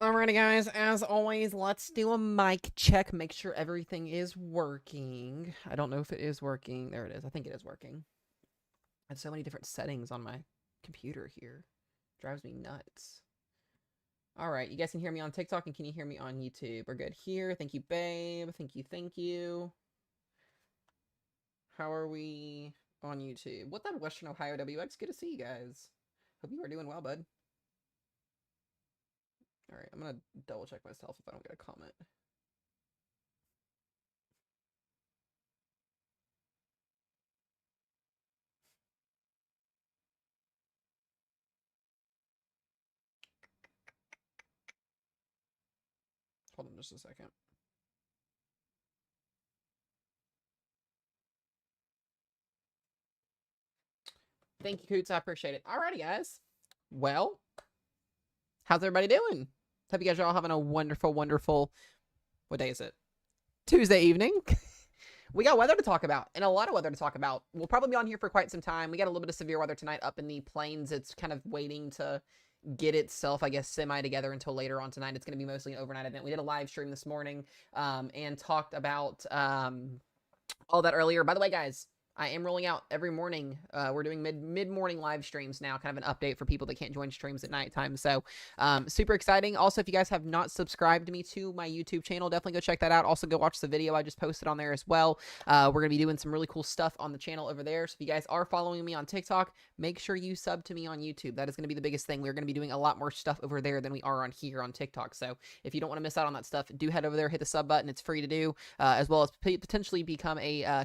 Alrighty, guys, as always, let's do a mic check. Make sure everything is working. I don't know if it is working. There it is. I think it is working. I have so many different settings on my computer here. Drives me nuts. Alright, you guys can hear me on TikTok, and can you hear me on YouTube? We're good here. Thank you, babe. Thank you, thank you. How are we on YouTube? What that Western Ohio WX? Good to see you guys. Hope you are doing well, bud. Alright, I'm gonna double check myself if I don't get a comment. Hold on just a second. Thank you, Coots. I appreciate it. Alrighty, guys. Well, how's everybody doing? Hope you guys are all having a wonderful, wonderful, what day is it? Tuesday evening. We got weather to talk about, and a lot of weather to talk about. We'll probably be on here for quite some time. We got a little bit of severe weather tonight up in the plains. It's kind of waiting to get itself, I guess, semi together until later on tonight. It's going to be mostly an overnight event. We did a live stream this morning and talked about all that earlier. By the way, guys, I am rolling out every morning. We're doing mid-morning live streams now, kind of an update for people that can't join streams at nighttime. So super exciting. Also, if you guys have not subscribed me to my YouTube channel, definitely go check that out. Also, go watch the video I just posted on there as well. We're going to be doing some really cool stuff on the channel over there. So if you guys are following me on TikTok, make sure you sub to me on YouTube. That is going to be the biggest thing. We're going to be doing a lot more stuff over there than we are on here on TikTok. So if you don't want to miss out on that stuff, do head over there, hit the sub button. It's free to do, as well as potentially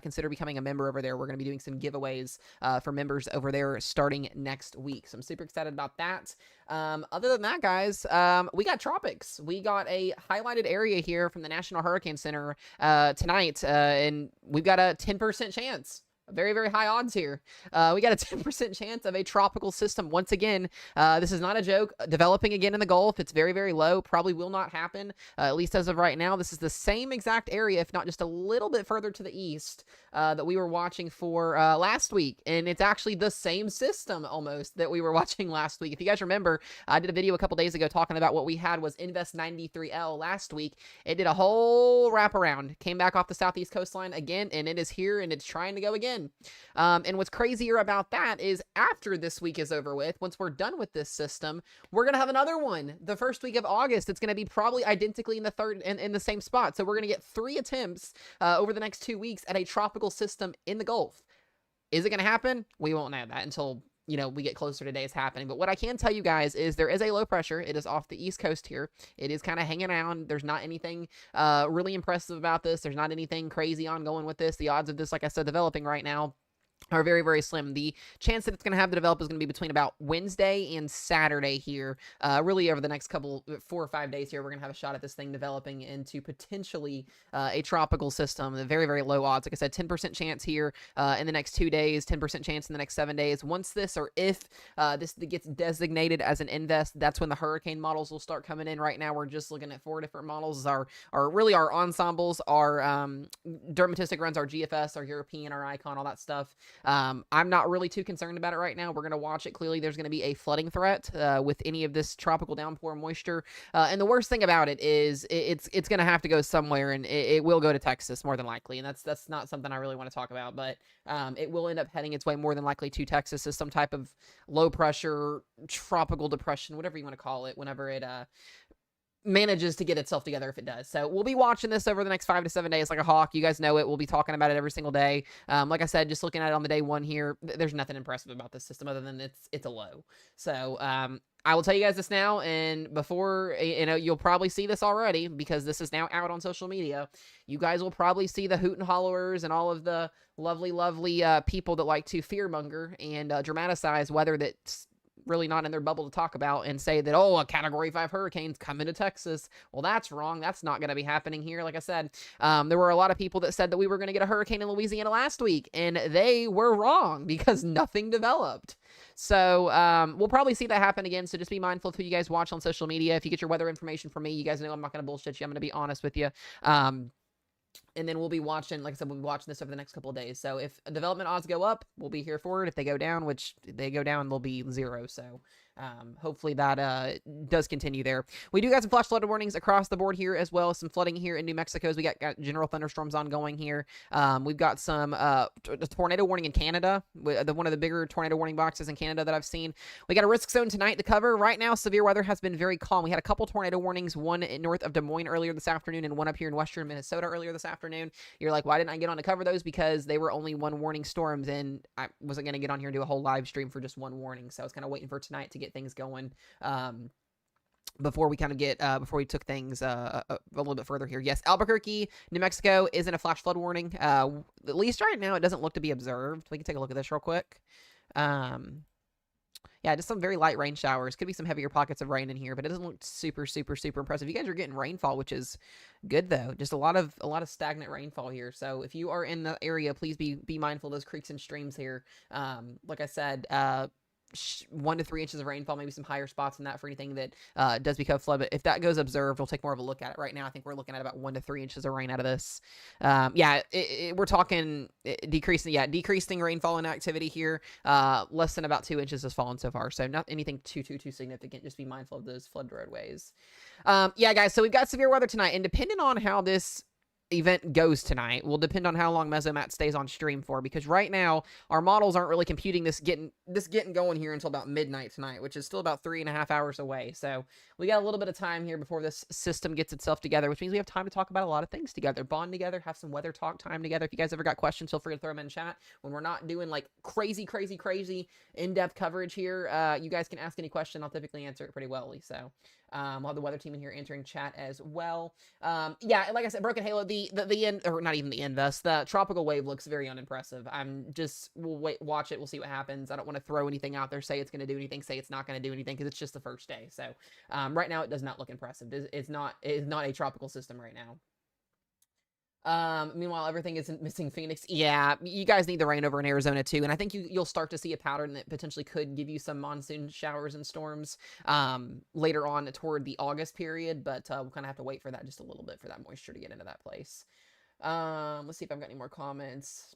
consider becoming a member over there. We're going to be doing some giveaways for members over there starting next week. So I'm super excited about that. Other than that, guys, we got Tropics. We got a highlighted area here from the National Hurricane Center tonight, and we've got a 10% chance. Very, very high odds here. We got a 10% chance of a tropical system. Once again, this is not a joke. Developing again in the Gulf. It's very, very low. Probably will not happen, at least as of right now. This is the same exact area, if not just a little bit further to the east, that we were watching for last week. And it's actually the same system almost that we were watching last week. If you guys remember, I did a video a couple days ago talking about what we had was Invest 93L last week. It did a whole wraparound. Came back off the southeast coastline again, and it is here, and it's trying to go again. And what's crazier about that is after this week is over with, once we're done with this system, we're going to have another one the first week of August. It's going to be probably identically in the third in the same spot. So we're going to get 3 attempts over the next 2 weeks at a tropical system in the Gulf. Is it going to happen? We won't know that until we get closer to days happening. But what I can tell you guys is there is a low pressure. It is off the East Coast here. It is kind of hanging around. There's not anything really impressive about this. There's not anything crazy ongoing with this. The odds of this, like I said, developing right now are very, very slim. The chance that it's going to have to develop is going to be between about Wednesday and Saturday here. Really over the next 4 or 5 days here, we're going to have a shot at this thing developing into potentially a tropical system. Very, very low odds. Like I said, 10% chance here in the next 2 days, 10% chance in the next 7 days. Once this, or if this gets designated as an invest, that's when the hurricane models will start coming in. Right now, we're just looking at 4 different models. Our ensembles, our dermatistic runs, our GFS, our European, our Icon, all that stuff. I'm not really too concerned about it right now. We're going to watch it. Clearly, there's going to be a flooding threat with any of this tropical downpour moisture. And the worst thing about it is it's going to have to go somewhere, and it will go to Texas more than likely. And that's not something I really want to talk about, but it will end up heading its way more than likely to Texas as some type of low pressure tropical depression, whatever you want to call it, whenever it manages to get itself together, if it does. So we'll be watching this over the next 5 to 7 days like a hawk. You guys know it. We'll be talking about it every single day. Like I said, just looking at it on the day one here, there's nothing impressive about this system other than it's a low. So I will tell you guys this now, and before, you'll probably see this already because this is now out on social media. You guys will probably see the hoot and hollowers and all of the lovely, lovely people that like to fearmonger and dramatize weather that's really not in their bubble to talk about and say that, oh, a Category 5 hurricane's coming to Texas. Well, that's wrong. That's not going to be happening here. Like I said, there were a lot of people that said that we were going to get a hurricane in Louisiana last week, and they were wrong because nothing developed. So we'll probably see that happen again. So just be mindful of who you guys watch on social media. If you get your weather information from me, you guys know I'm not going to bullshit you. I'm going to be honest with you. And then we'll be watching, like I said, we'll be watching this over the next couple of days. So if development odds go up, we'll be here for it. If they go down, which they go down, they'll be 0. So Hopefully that does continue there. We do got some flash flood warnings across the board here as well. Some flooding here in New Mexico as we got general thunderstorms ongoing here. We've got some tornado warning in Canada, one of the bigger tornado warning boxes in Canada that I've seen. We got a risk zone tonight to cover. Right now, severe weather has been very calm. We had a couple tornado warnings, one north of Des Moines earlier this afternoon and one up here in western Minnesota earlier this afternoon. You're like, why didn't I get on to cover those? Because they were only one warning storms, and I wasn't going to get on here and do a whole live stream for just one warning. So I was kind of waiting for tonight to get things going. Before we kind of get before we took things a little bit further here. Yes, Albuquerque, New Mexico is in a flash flood warning. At least right now it doesn't look to be observed. We can take a look at this real quick. Yeah, just some very light rain showers. Could be some heavier pockets of rain in here, but it doesn't look super impressive. You guys are getting rainfall, which is good though. Just a lot of stagnant rainfall here. So if you are in the area, please be mindful of those creeks and streams here. Like I said, 1 to 3 inches of rainfall, maybe some higher spots than that for anything that does become flood. But if that goes observed, we'll take more of a look at it. Right now, I think we're looking at about 1 to 3 inches of rain out of this. Yeah, we're talking decreasing rainfall and activity here. Less than about 2 inches has fallen so far. So not anything too significant. Just be mindful of those flood roadways. Yeah, guys, so we've got severe weather tonight. And depending on how this event goes tonight will depend on how long Mesomat stays on stream for, because right now our models aren't really computing this getting going here until about midnight tonight, which is still about 3.5 hours away. So we got a little bit of time here before this system gets itself together, which means we have time to talk about a lot of things together, bond together, have some weather talk time together. If you guys ever got questions, feel free to throw them in chat. When we're not doing like crazy in-depth coverage here, you guys can ask any question. I'll typically answer it pretty well. So we'll have the weather team in here answering chat as well. Yeah, like I said, Broken Halo, the end, or not even the end, the tropical wave looks very unimpressive. We'll watch it, we'll see what happens. I don't want to throw anything out there, say it's going to do anything, say it's not going to do anything, because it's just the first day. So right now it does not look impressive. It's not a tropical system right now. Meanwhile, everything is missing Phoenix. Yeah, you guys need the rain over in Arizona too, and I think you'll start to see a pattern that potentially could give you some monsoon showers and storms later on toward the August period, but we'll kind of have to wait for that just a little bit for that moisture to get into that place. Let's see if I've got any more comments.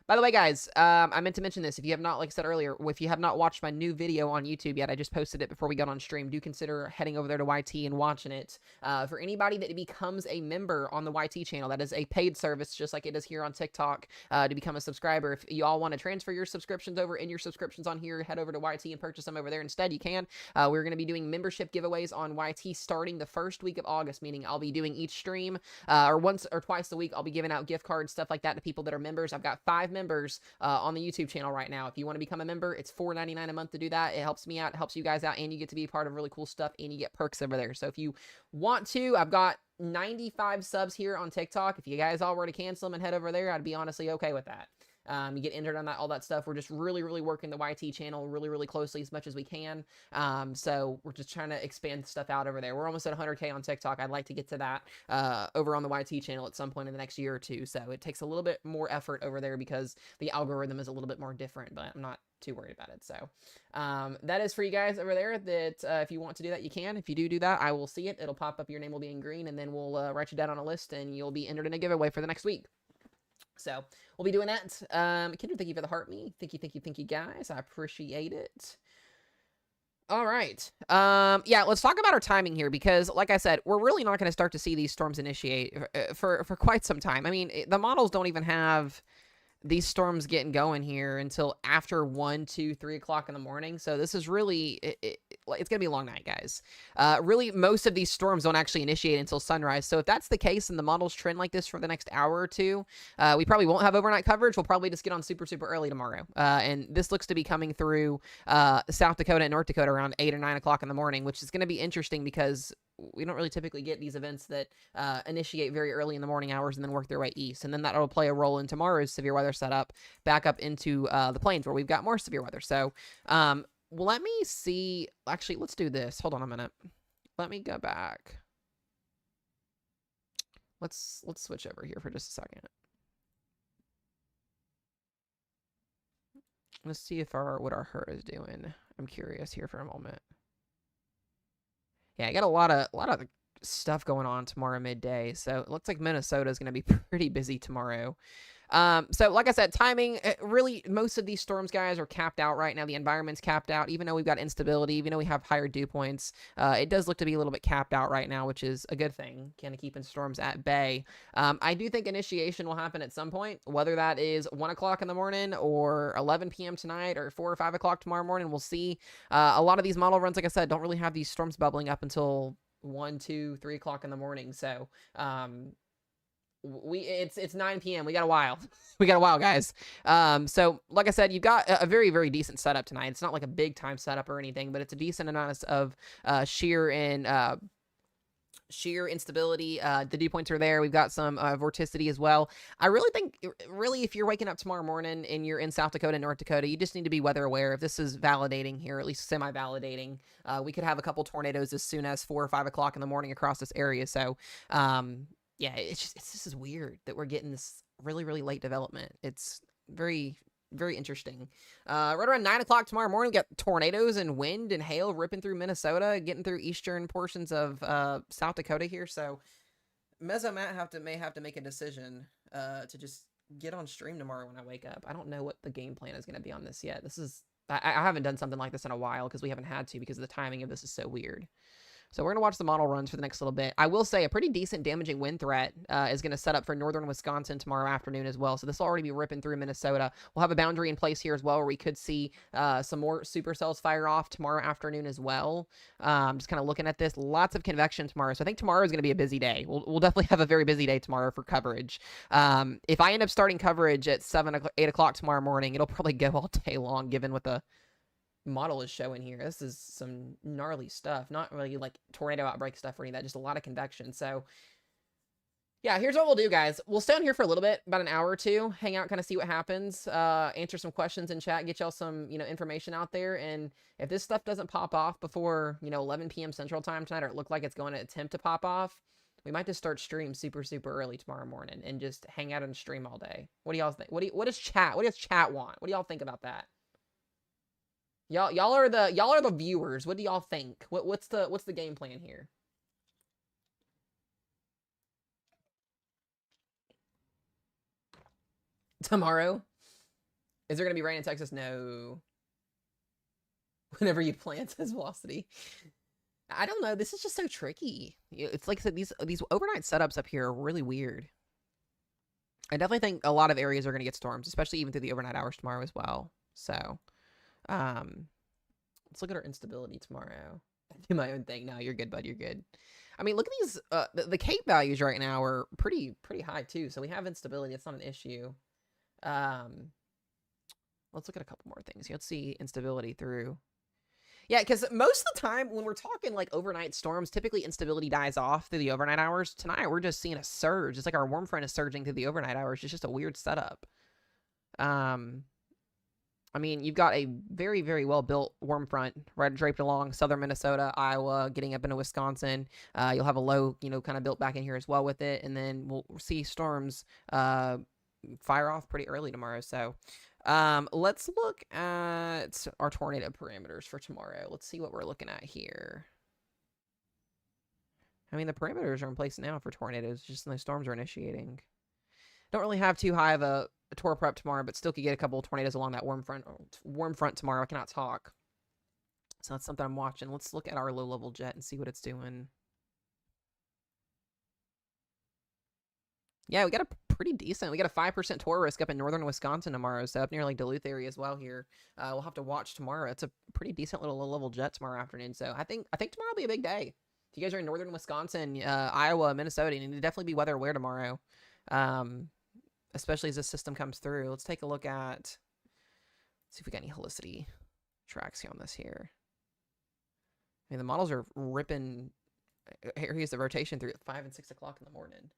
By the way, guys, I meant to mention this. If you have not, like I said earlier, if you have not watched my new video on YouTube yet, I just posted it before we got on stream. Do consider heading over there to YT and watching it. For anybody that becomes a member on the YT channel, that is a paid service, just like it is here on TikTok, to become a subscriber. If you all want to transfer your subscriptions over, in your subscriptions on here, head over to YT and purchase them over there instead. You can. We're going to be doing membership giveaways on YT starting the first week of August, meaning I'll be doing each stream or once or twice a week. I'll be giving out gift cards, stuff like that, to people that are members. I've got 5 members on the YouTube channel right now. If you want to become a member, it's $4.99 a month to do that. It helps me out, it helps you guys out, and you get to be a part of really cool stuff, and you get perks over there. So if you want to, I've got 95 subs here on TikTok. If you guys all were to cancel them and head over there, I'd be honestly okay with that. You get entered on all that stuff. We're just really working the YT channel really closely as much as we can. So we're just trying to expand stuff out over there. We're almost at 100K on TikTok. I'd like to get to that over on the YT channel at some point in the next year or two. So it takes a little bit more effort over there because the algorithm is a little bit more different, but I'm not too worried about it. So that is for you guys over there that if you want to do that, you can. If you do that, I will see it. It'll pop up, your name will be in green, and then we'll write you down on a list and you'll be entered in a giveaway for the next week. So we'll be doing that. Kendra, thank you for the heart me. Thank you guys. I appreciate it. All right. Yeah, let's talk about our timing here, because like I said, we're really not going to start to see these storms initiate for quite some time. I mean, the models don't even have these storms getting going here until after 1, 2, 3 o'clock in the morning. So this is really, it's going to be a long night, guys. Really, most of these storms don't actually initiate until sunrise. So if that's the case and the models trend like this for the next hour or two, we probably won't have overnight coverage. We'll probably just get on super early tomorrow. And this looks to be coming through South Dakota and North Dakota around 8 or 9 o'clock in the morning, which is going to be interesting because we don't really typically get these events that initiate very early in the morning hours and then work their way east. And then that'll play a role in tomorrow's severe weather setup back up into the plains where we've got more severe weather. So let me see. Actually, let's do this. Hold on a minute. Let me go back. Let's switch over here for just a second. Let's see if what our herd is doing. I'm curious here for a moment. Yeah, I got a lot of stuff going on tomorrow midday, so it looks like Minnesota is going to be pretty busy tomorrow. So like I said, timing, really, most of these storms, guys, are capped out right now. The environment's capped out. Even though we've got instability, even though we have higher dew points, it does look to be a little bit capped out right now, which is a good thing, kind of keeping storms at bay. I do think initiation will happen at some point, whether that is 1 o'clock in the morning or 11 p.m. tonight or 4 or 5 o'clock tomorrow morning. We'll see. A lot of these model runs, like I said, don't really have these storms bubbling up until 1, 2, 3 o'clock in the morning. So, it's 9 p.m. We got a while. We got a while, guys. So like I said, you've got a very, very decent setup tonight. It's not like a big time setup or anything, but it's a decent amount of shear instability. The dew points are there. We've got some vorticity as well. I really think, if you're waking up tomorrow morning and you're in South Dakota, North Dakota, you just need to be weather aware. If this is validating here, at least semi-validating, we could have a couple tornadoes as soon as 4 or 5 o'clock in the morning across this area. So, yeah, it's this is weird that we're getting this really, really late development. It's very, very interesting. Right around 9 o'clock tomorrow morning, we got tornadoes and wind and hail ripping through Minnesota, getting through eastern portions of South Dakota here. So Mezzo Matt may have to make a decision to just get on stream tomorrow when I wake up. I don't know what the game plan is going to be on this yet. I haven't done something like this in a while because we haven't had to, because the timing of this is so weird. So we're going to watch the model runs for the next little bit. I will say a pretty decent damaging wind threat is going to set up for northern Wisconsin tomorrow afternoon as well. So this will already be ripping through Minnesota. We'll have a boundary in place here as well where we could see some more supercells fire off tomorrow afternoon as well. Just kind of looking at this. Lots of convection tomorrow. So I think tomorrow is going to be a busy day. We'll definitely have a very busy day tomorrow for coverage. If I end up starting coverage at 8 o'clock tomorrow morning, it'll probably go all day long given what the model is showing here. This is some gnarly stuff, not really like tornado outbreak stuff or any of that, just a lot of convection. So yeah, here's what we'll do, guys. We'll stay on here for a little bit, about an hour or two, hang out, kind of see what happens, answer some questions in chat, get y'all some, information out there. And if this stuff doesn't pop off before, 11 p.m. Central Time tonight, or it looked like it's going to attempt to pop off, we might just start stream super, super early tomorrow morning and just hang out and stream all day. What do y'all think? What does chat want? What do y'all think about that? Y'all are the viewers. What do y'all think? What's the game plan here? Tomorrow? Is there gonna be rain in Texas? No. Whenever you plan, says Velocity. I don't know. This is just so tricky. It's like I said, these overnight setups up here are really weird. I definitely think a lot of areas are gonna get storms, especially even through the overnight hours tomorrow as well. So, let's look at our instability tomorrow. I do my own thing. No, you're good, bud. You're good. I mean, look at these. The Cape values right now are pretty high too. So we have instability. It's not an issue. Let's look at a couple more things. Let's see instability through. Yeah, because most of the time when we're talking like overnight storms, typically instability dies off through the overnight hours. Tonight we're just seeing a surge. It's like our warm front is surging through the overnight hours. It's just a weird setup. I mean, you've got a very, very well-built warm front right draped along southern Minnesota, Iowa, getting up into Wisconsin. You'll have a low, kind of built back in here as well with it, and then we'll see storms fire off pretty early tomorrow. So let's look at our tornado parameters for tomorrow. Let's see what we're looking at here. I mean, the parameters are in place now for tornadoes, just those storms are initiating. Don't really have too high of a tour prep tomorrow, but still could get a couple of tornadoes along that warm front tomorrow. I cannot talk. So that's something I'm watching. Let's look at our low-level jet and see what it's doing. Yeah, we got a pretty decent. We got a 5% tour risk up in northern Wisconsin tomorrow, so up near like Duluth area as well here. We'll have to watch tomorrow. It's a pretty decent little low-level jet tomorrow afternoon. So I think tomorrow will be a big day. If you guys are in northern Wisconsin, Iowa, Minnesota, you need to definitely be weather aware tomorrow. Especially as this system comes through. Let's take a look at, see if we got any helicity tracks here on this here. I mean, the models are ripping. Here's the rotation through at 5 and 6 o'clock in the morning.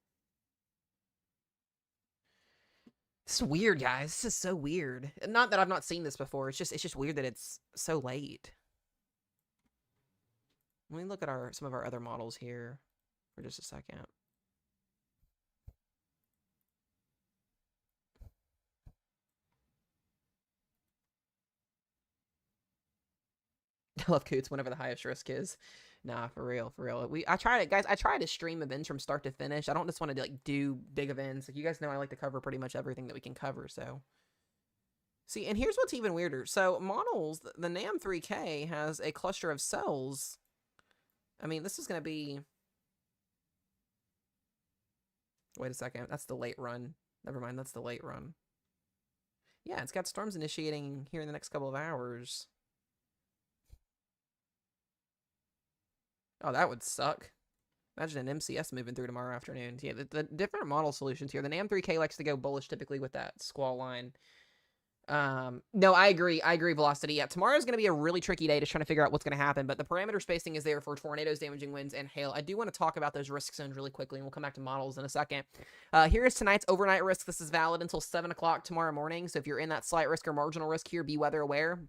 This is weird, guys. This is so weird. Not that I've not seen this before. It's just weird that it's so late. Let me look at some of our other models here for just a second. I love Coots whenever the highest risk is. Nah, for real, for real. I tried it, guys. I try to stream events from start to finish. I don't just want to like do big events. Like you guys know, I like to cover pretty much everything that we can cover. So, see, and here's what's even weirder. So, models, the NAM 3K has a cluster of cells. I mean, this is gonna be. Wait a second. That's the late run. Never mind. That's the late run. Yeah, it's got storms initiating here in the next couple of hours. Oh, that would suck. Imagine an MCS moving through tomorrow afternoon. Yeah, the different model solutions here. The NAM 3K likes to go bullish typically with that squall line. No, I agree. Velocity. Yeah, tomorrow's going to be a really tricky day to try to figure out what's going to happen, but the parameter spacing is there for tornadoes, damaging winds, and hail. I do want to talk about those risk zones really quickly, and we'll come back to models in a second. Here is tonight's overnight risk. This is valid until 7 o'clock tomorrow morning, so if you're in that slight risk or marginal risk here, be weather aware.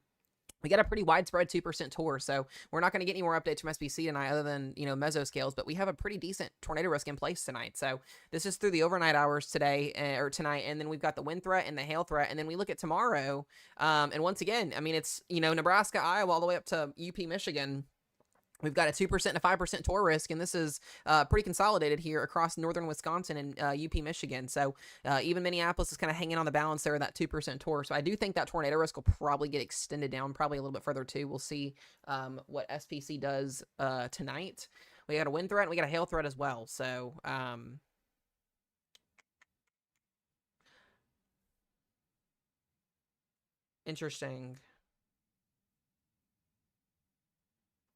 We got a pretty widespread 2% tour, so we're not going to get any more updates from SPC tonight other than, mesoscales, but we have a pretty decent tornado risk in place tonight. So this is through the overnight hours today, or tonight, and then we've got the wind threat and the hail threat, and then we look at tomorrow, and once again, I mean, it's, Nebraska, Iowa, all the way up to UP, Michigan. We've got a 2% and a 5% tour risk, and this is pretty consolidated here across northern Wisconsin and UP, Michigan. So even Minneapolis is kind of hanging on the balance there of that 2% tour. So I do think that tornado risk will probably get extended down probably a little bit further too. We'll see what SPC does tonight. We got a wind threat and we got a hail threat as well. So interesting.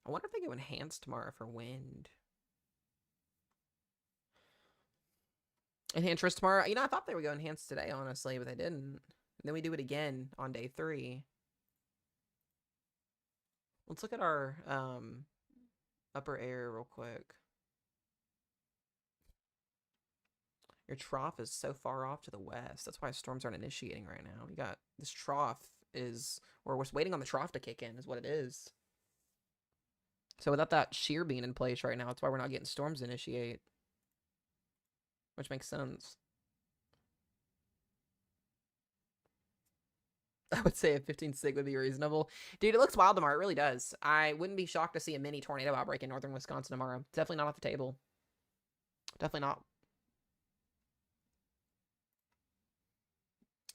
I wonder if they go enhanced tomorrow for wind. Enhanced tomorrow. I thought they would go enhanced today, honestly, but they didn't. And then we do it again on day 3. Let's look at our upper air real quick. Your trough is so far off to the west. That's why storms aren't initiating right now. You got this trough or we're waiting on the trough to kick in is what it is. So without that shear being in place right now, that's why we're not getting storms initiate. Which makes sense. I would say a 15 sig would be reasonable. Dude, it looks wild tomorrow. It really does. I wouldn't be shocked to see a mini tornado outbreak in northern Wisconsin tomorrow. Definitely not off the table. Definitely not.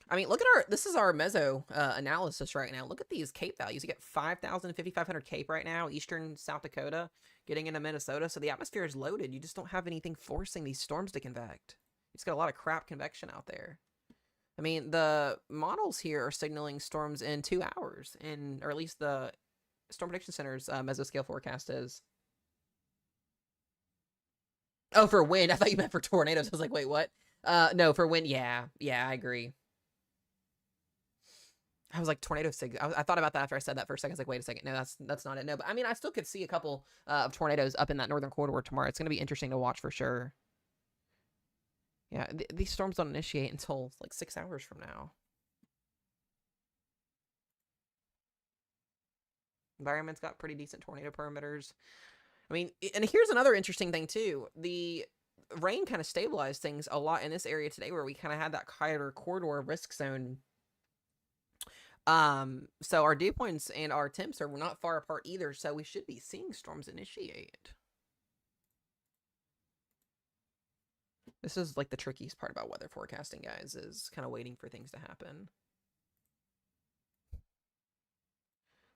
I mean, look at this is our meso analysis right now. Look at these CAPE values. You get 5,000 and 5,500 CAPE right now, eastern South Dakota, getting into Minnesota. So the atmosphere is loaded. You just don't have anything forcing these storms to convect. You just got a lot of crap convection out there. I mean, the models here are signaling storms in 2 hours, or at least the Storm Prediction Center's mesoscale forecast is. Oh, for wind. I thought you meant for tornadoes. I was like, wait, what? No, for wind. Yeah, I agree. I was like, tornado sig. I thought about that after I said that for a second. I was like, wait a second. No, that's not it. No, but I mean, I still could see a couple of tornadoes up in that northern corridor tomorrow. It's going to be interesting to watch for sure. Yeah, these storms don't initiate until like 6 hours from now. Environment's got pretty decent tornado perimeters. I mean, and here's another interesting thing too. The rain kind of stabilized things a lot in this area today where we kind of had that quieter corridor risk zone. So our dew points and our temps are not far apart either, so we should be seeing storms initiate. This is like the trickiest part about weather forecasting, guys, is kind of waiting for things to happen.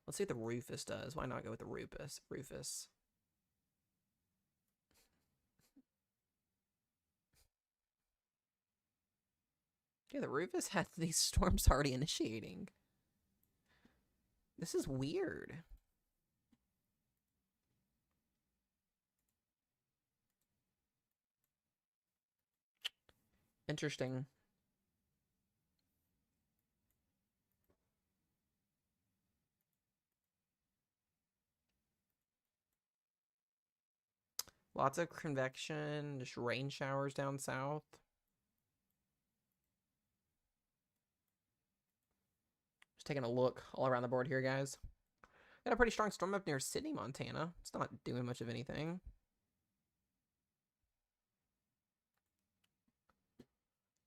Let's see what the Rufus does. Why not go with the Rufus? Yeah, the Rufus had these storms already initiating. This is weird. Interesting. Lots of convection, just rain showers down south. Just taking a look all around the board here, guys. Got a pretty strong storm up near Sydney, Montana. It's not doing much of anything.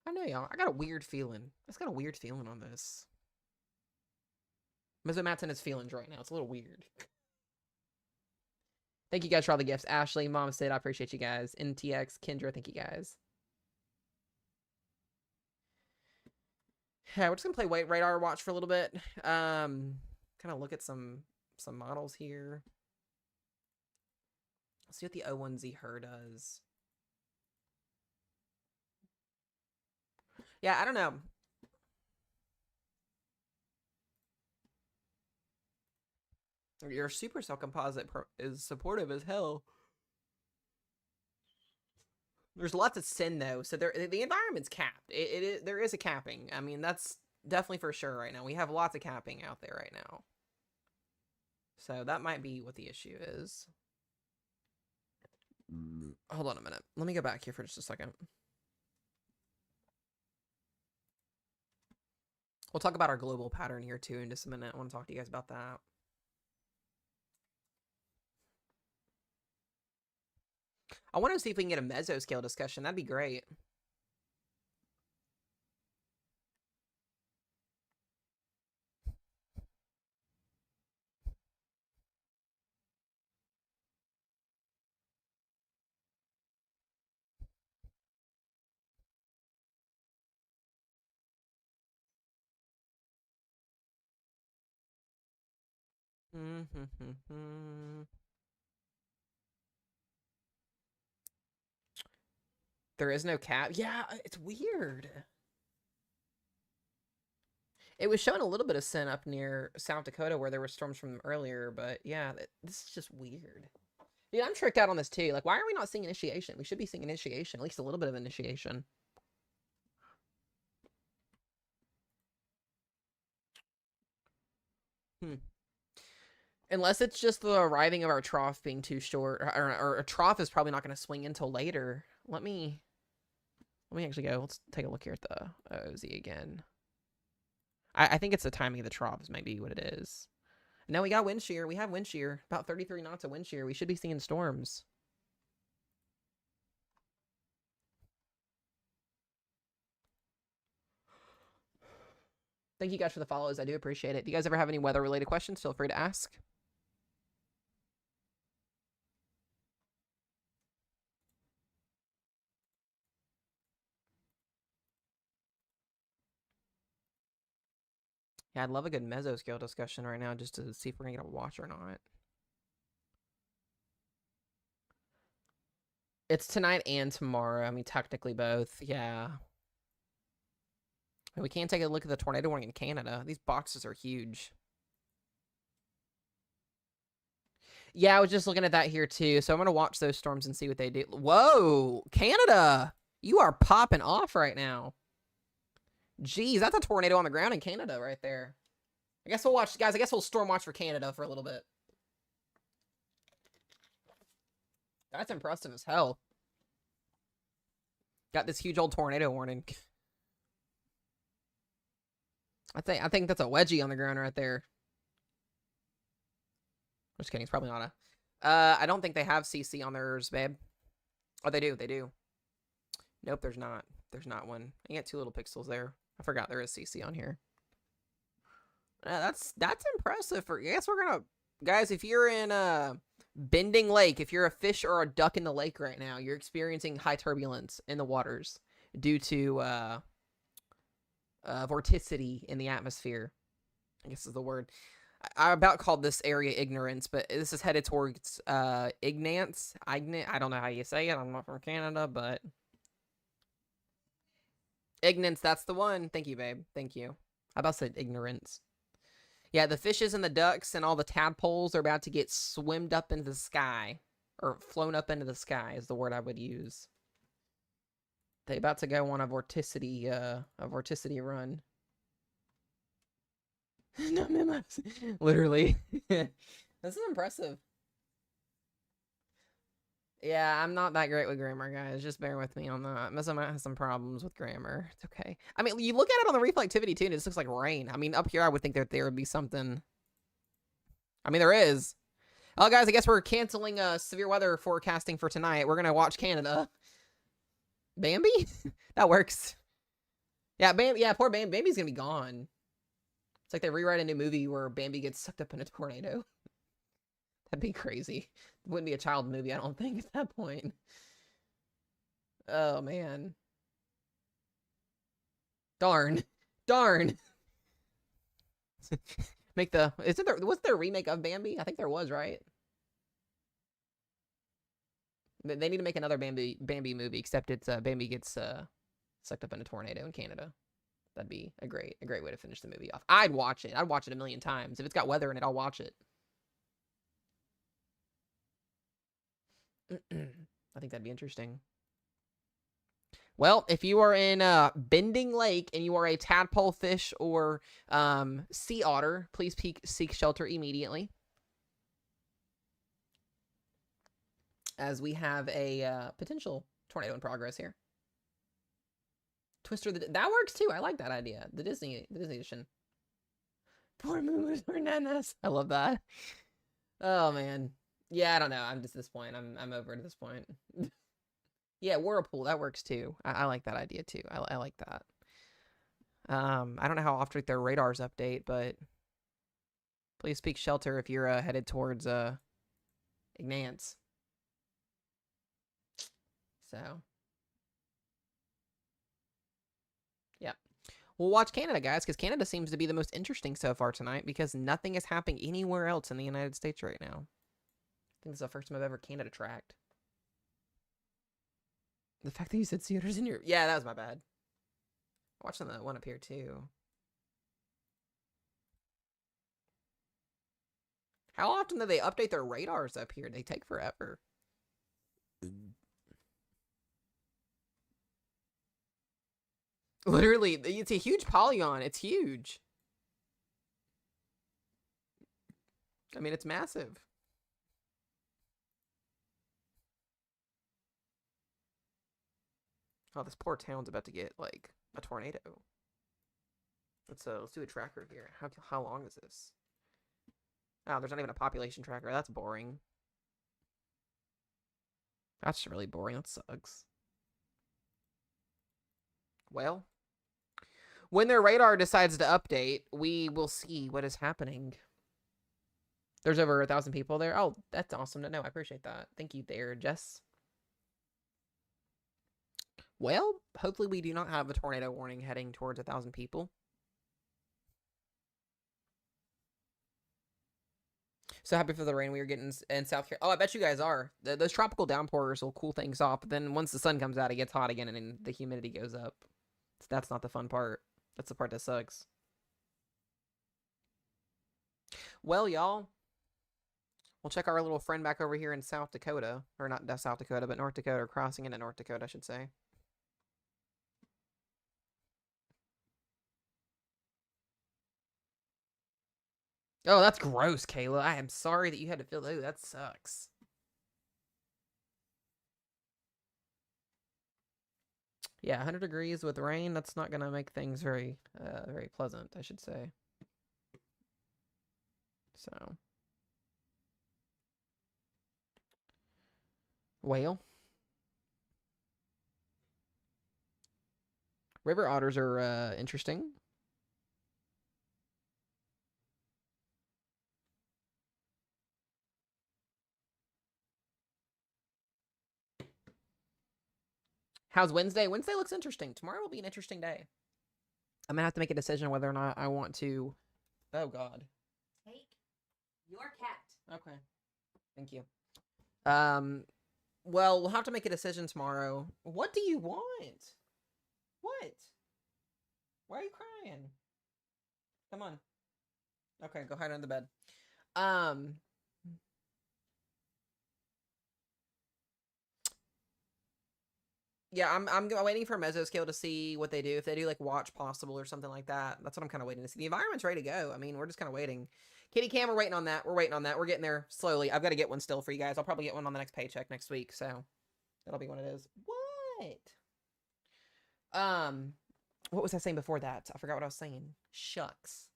I know, y'all. I got a weird feeling. It's got a weird feeling on this. Matt's in his feelings right now. It's a little weird. Thank you guys for all the gifts. Ashley, Mom Sid, I appreciate you guys. NTX, Kendra, thank you guys. Yeah, we're just gonna play Wait Radar Watch for a little bit. Kind of look at some models here. Let's see what the O1Z her does. Yeah, I don't know. Your Supercell composite is supportive as hell. There's lots of sin though, so the environment's capped. There is a capping. I mean, that's definitely for sure right now. We have lots of capping out there right now. So that might be what the issue is. Hold on a minute. Let me go back here for just a second. We'll talk about our global pattern here too in just a minute. I want to talk to you guys about that. I want to see if we can get a mesoscale discussion. That'd be great. There is no cap. Yeah, it's weird. It was showing a little bit of sin up near South Dakota where there were storms from earlier, but yeah, this is just weird. Dude, I'm tricked out on this too. Like, why are we not seeing initiation? We should be seeing initiation, at least a little bit of initiation. Unless it's just the arriving of our trough being too short, or a trough is probably not going to swing until later. Let me actually go. Let's take a look here at the OZ again. I think it's the timing of the troughs might be what it is. No, we got wind shear. We have wind shear. About 33 knots of wind shear. We should be seeing storms. Thank you guys for the follows. I do appreciate it. Do you guys ever have any weather-related questions? Feel free to ask. Yeah, I'd love a good mesoscale discussion right now just to see if we're going to get a watch or not. It's tonight and tomorrow. I mean, technically both. Yeah. We can't take a look at the tornado warning in Canada. These boxes are huge. Yeah, I was just looking at that here too. So I'm going to watch those storms and see what they do. Whoa, Canada. You are popping off right now. Jeez, that's a tornado on the ground in Canada right there. I guess we'll watch, guys. I guess we'll storm watch for Canada for a little bit. That's impressive as hell. Got this huge old tornado warning. I think that's a wedgie on the ground right there. Just kidding. It's probably not a. I don't think they have CC on theirs, babe. Oh, they do. They do. Nope, there's not. There's not one. You got two little pixels there. I forgot there is CC on here. That's impressive. I guess we're gonna, guys. If you're in Bending Lake, if you're a fish or a duck in the lake right now, you're experiencing high turbulence in the waters due to vorticity in the atmosphere. I guess is the word. I about called this area ignorance, but this is headed towards Ignance. I don't know how you say it. I'm not from Canada, but Ignance, that's the one. Thank you, babe. Thank you. I about said ignorance. Yeah, the fishes and the ducks and all the tadpoles are about to get swimmed up into the sky. Or flown up into the sky is the word I would use. They about to go on a vorticity run. No memos. Literally. This is impressive. Yeah, I'm not that great with grammar, guys. Just bear with me on that. Messama has some problems with grammar. It's okay. I mean, you look at it on the reflectivity too, and it just looks like rain. I mean, up here, I would think that there would be something. I mean, there is. Oh, guys, I guess we're canceling severe weather forecasting for tonight. We're gonna watch Canada. Bambi? That works. Yeah, yeah, poor Bambi. Bambi's gonna be gone. It's like they rewrite a new movie where Bambi gets sucked up in a tornado. That'd be crazy. It wouldn't be a child movie, I don't think, at that point. Oh, man. Darn. Darn. Make the... Was there a remake of Bambi? I think there was, right? They need to make another Bambi movie, except it's Bambi gets sucked up in a tornado in Canada. That'd be a great way to finish the movie off. I'd watch it. I'd watch it a million times. If it's got weather in it, I'll watch it. I think that'd be interesting. Well, if you are in Bending Lake and you are a tadpole fish or sea otter, please seek shelter immediately. As we have a potential tornado in progress here. Twister that works too. I like that idea. The Disney edition. Poor Moomoo's or nanas. I love that. Oh man. Yeah, I don't know. I'm just at this point. I'm over it at this point. Yeah, Whirlpool, that works too. I like that idea too. I like that. I don't know how often their radars update, but please speak shelter if you're headed towards Ignance. So, yeah. We'll watch Canada, guys, because Canada seems to be the most interesting so far tonight because nothing is happening anywhere else in the United States right now. I think this is the first time I've ever Canada tracked. The fact that you said sea otters in your... Yeah, that was my bad. Watching that one up here, too. How often do they update their radars up here? They take forever. Literally, it's a huge polygon. It's huge. I mean, it's massive. Oh, this poor town's about to get, like, a tornado. Let's do a tracker here. How long is this? Oh, there's not even a population tracker. That's boring. That's really boring. That sucks. Well, when their radar decides to update, we will see what is happening. There's over 1,000 people there. Oh, that's awesome to know. I appreciate that. Thank you there, Jess. Well, hopefully we do not have a tornado warning heading towards 1,000 people. So happy for the rain we are getting in South Carolina. Oh, I bet you guys are. Those tropical downpours will cool things off, but then once the sun comes out, it gets hot again, and then the humidity goes up. So that's not the fun part. That's the part that sucks. Well, y'all, we'll check our little friend back over here in South Dakota. Or not South Dakota, but North Dakota, or crossing into North Dakota, I should say. Oh, that's gross, Kayla. I am sorry that you had to feel that. Ooh, that sucks. Yeah, 100 degrees with rain, that's not going to make things very pleasant, I should say. So. Whale. River otters are interesting. How's Wednesday? Wednesday looks interesting. Tomorrow will be an interesting day. I'm going to have to make a decision whether or not I want to... Oh, God. Take your cat. Okay. Thank you. Well, we'll have to make a decision tomorrow. What do you want? What? Why are you crying? Come on. Okay, go hide under the bed. Yeah, I'm waiting for Mesoscale to see what they do. If they do like Watch Possible or something like that, that's what I'm kind of waiting to see. The environment's ready to go. I mean, we're just kind of waiting. Kitty Cam, we're waiting on that. We're waiting on that. We're getting there slowly. I've got to get one still for you guys. I'll probably get one on the next paycheck next week. So that'll be when it is. What? What was I saying before that? I forgot what I was saying. Shucks.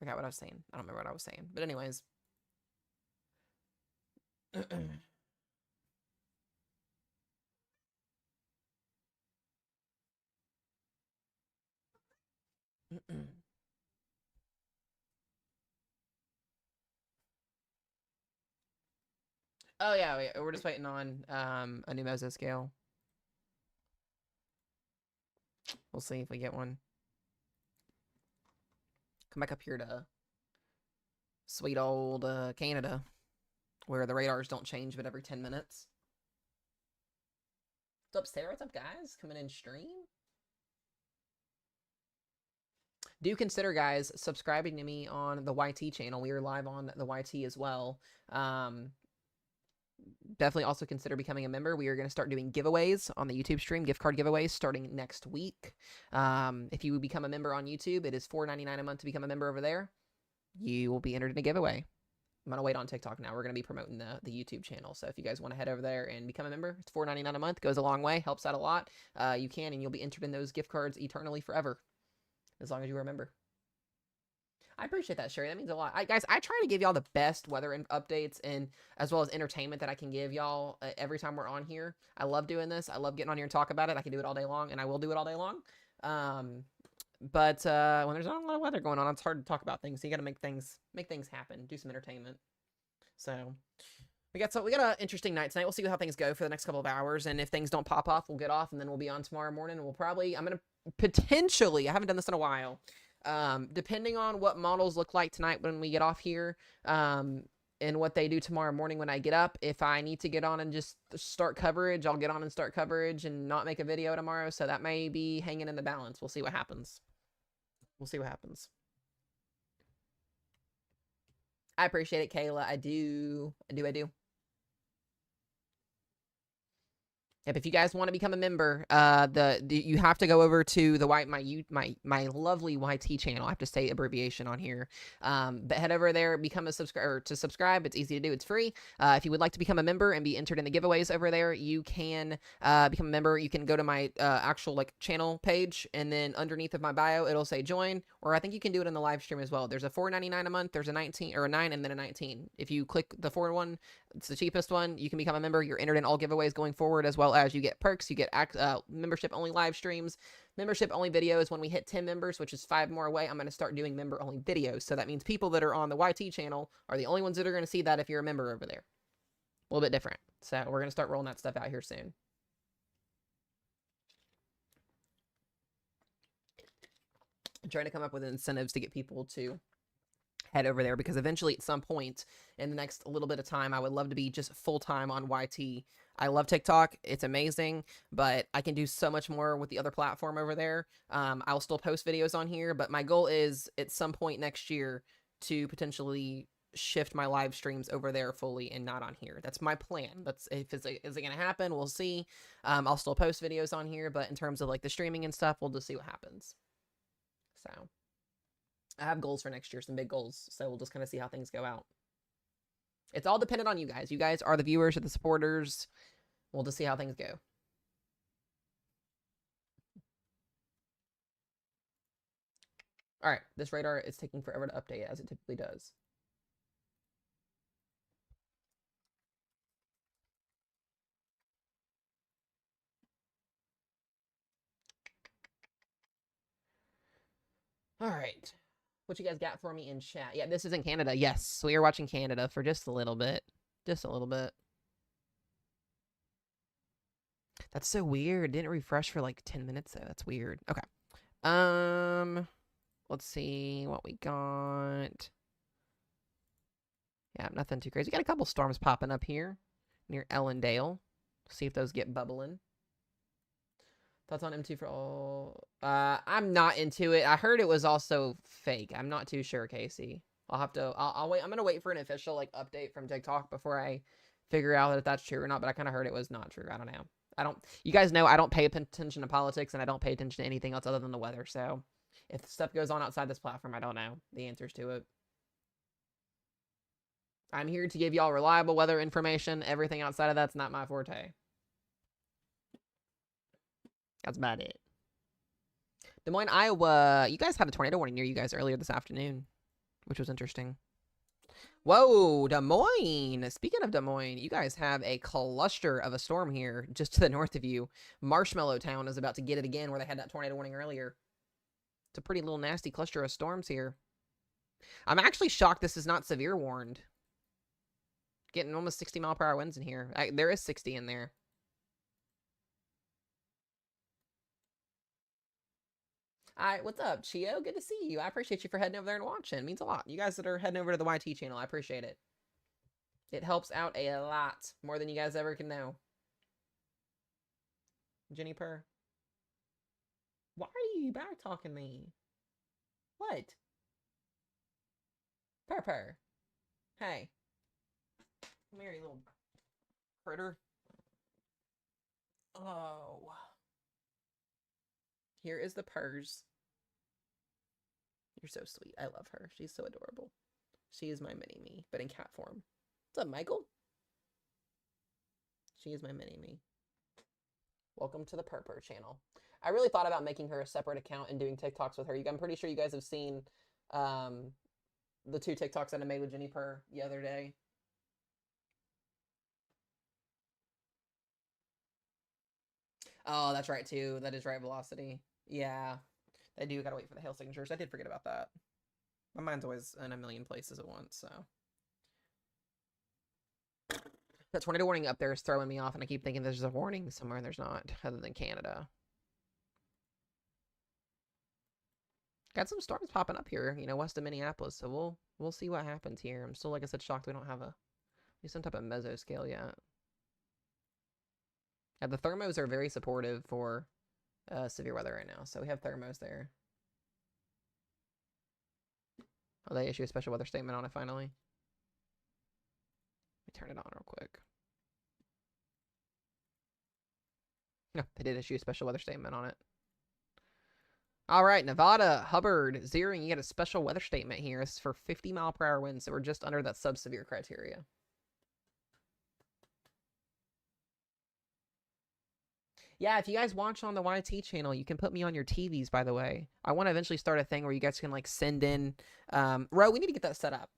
Forgot what I was saying. I don't remember what I was saying. But anyways. Oh yeah, we're just waiting on a new meso scale. We'll see if we get one. Come back up here to sweet old Canada, where the radars don't change but every 10 minutes. What's up, Sarah? What's up, guys? Coming in stream. Do consider, guys, subscribing to me on the YT channel. We are live on the YT as well. Definitely also consider becoming a member. We are going to start doing giveaways on the YouTube stream, gift card giveaways starting next week. If you become a member on YouTube, it is $4.99 a month to become a member over there. You will be entered in a giveaway. I'm going to wait on TikTok now. We're going to be promoting the YouTube channel. So if you guys want to head over there and become a member, it's $4.99 a month. Goes a long way. Helps out a lot. You can, and you'll be entered in those gift cards eternally forever, as long as you remember. I appreciate that, Sherry. That means a lot. Guys, I try to give y'all the best weather updates and as well as entertainment that I can give y'all every time we're on here. I love doing this. I love getting on here and talk about it. I can do it all day long, and I will do it all day long. But when there's not a lot of weather going on, it's hard to talk about things. So you got to make things happen, do some entertainment. So we got an interesting night tonight. We'll see how things go for the next couple of hours, and if things don't pop off, we'll get off, and then we'll be on tomorrow morning. And I'm gonna potentially, I haven't done this in a while. Depending on what models look like tonight when we get off here, and what they do tomorrow morning when I get up, if I need to get on and just start coverage, I'll get on and start coverage and not make a video tomorrow. So that may be hanging in the balance. We'll see what happens. I appreciate it, Kayla. I do. Yep, if you guys want to become a member, you have to go over to the my lovely YT channel. I have to say abbreviation on here. But head over there, become a subscriber. To subscribe, it's easy to do. It's free. If you would like to become a member and be entered in the giveaways over there, you can become a member. You can go to my actual channel page, and then underneath of my bio, it'll say join. Or I think you can do it in the live stream as well. There's a $4.99 a month. There's a 19 or a 9, and then a 19. If you click the 4 one, it's the cheapest one. You can become a member. You're entered in all giveaways going forward, as well as you get perks. You get membership-only live streams, membership-only videos. When we hit 10 members, which is 5 more away, I'm going to start doing member-only videos. So that means people that are on the YT channel are the only ones that are going to see that if you're a member over there. A little bit different. So we're going to start rolling that stuff out here soon. I'm trying to come up with incentives to get people to head over there, because eventually at some point in the next little bit of time, I would love to be just full-time on YT. I love TikTok. It's amazing, but I can do so much more with the other platform over there. I'll still post videos on here, but my goal is at some point next year to potentially shift my live streams over there fully and not on here. That's my plan. Is it going to happen? We'll see. I'll still post videos on here, but in terms of the streaming and stuff, we'll just see what happens. So I have goals for next year, some big goals. So we'll just kind of see how things go out. It's all dependent on you guys. You guys are the viewers, or the supporters. We'll just see how things go. All right, this radar is taking forever to update, as it typically does. All right. What you guys got for me in chat? Yeah, this is in Canada. Yes, we are watching Canada for just a little bit. Just a little bit. That's so weird. Didn't refresh for 10 minutes though. That's weird. Okay. Let's see what we got. Yeah, nothing too crazy. We got a couple storms popping up here near Ellendale. See if those get bubbling. Thoughts on M2 for all? I'm not into it. I heard it was also fake. I'm not too sure, Casey. I'll wait. I'm gonna wait for an official update from TikTok before I figure out if that's true or not. But I kind of heard it was not true. I don't know. You guys know I don't pay attention to politics, and I don't pay attention to anything else other than the weather. So if stuff goes on outside this platform, I don't know the answers to it. I'm here to give y'all reliable weather information. Everything outside of that's not my forte. That's about it. Des Moines, Iowa. You guys had a tornado warning near you guys earlier this afternoon, which was interesting. Whoa, Des Moines. Speaking of Des Moines, you guys have a cluster of a storm here just to the north of you. Marshmallow Town is about to get it again, where they had that tornado warning earlier. It's a pretty little nasty cluster of storms here. I'm actually shocked this is not severe warned. Getting almost 60-mile-per-hour winds in here. There is 60 in there. All right, what's up, Chio? Good to see you. I appreciate you for heading over there and watching. It means a lot. You guys that are heading over to the YT channel, I appreciate it. It helps out a lot. More than you guys ever can know. Jenny Purr. Why are you back talking me? What? Purr. Hey. Come here, you little critter. Oh. Here is the purrs. You're so sweet. I love her. She's so adorable. She is my mini-me, but in cat form. What's up, Michael? She is my mini-me. Welcome to the Purr channel. I really thought about making her a separate account and doing TikToks with her. I'm pretty sure you guys have seen the 2 TikToks that I made with Jenny Purr the other day. Oh, that's right, too. That is right, Velocity. Yeah. I do gotta wait for the hail signatures. I did forget about that. My mind's always in a million places at once, so. That tornado warning up there is throwing me off, and I keep thinking there's a warning somewhere, and there's not, other than Canada. Got some storms popping up here, west of Minneapolis, so we'll see what happens here. I'm still, like I said, shocked we don't have some type of mesoscale yet. Yeah, the thermos are very supportive for severe weather right now, so we have thermos there. Oh, they issue a special weather statement on it finally. Let me turn it on real quick. No, they did issue a special weather statement on it. All right, Nevada, Hubbard, zeroing. You get a special weather statement here. It's for 50-mile-per-hour winds, so we're just under that sub-severe criteria. Yeah, if you guys watch on the YT channel, you can put me on your TVs, by the way. I want to eventually start a thing where you guys can, like, send in... Ro, we need to get that set up.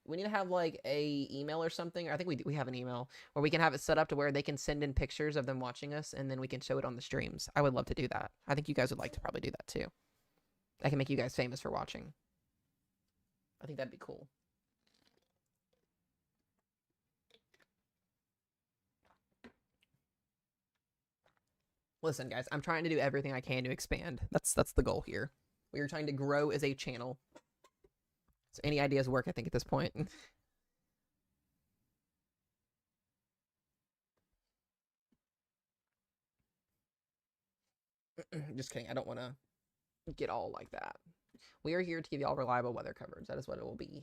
We need to have, like, a email or something. I think we have an email where we can have it set up to where they can send in pictures of them watching us, and then we can show it on the streams. I would love to do that. I think you guys would like to probably do that, too. I can make you guys famous for watching. I think that'd be cool. Listen, guys, I'm trying to do everything I can to expand. That's the goal here. We are trying to grow as a channel. So any ideas work, I think, at this point. Just kidding. I don't want to get all like that. We are here to give y'all reliable weather coverage. That is what it will be.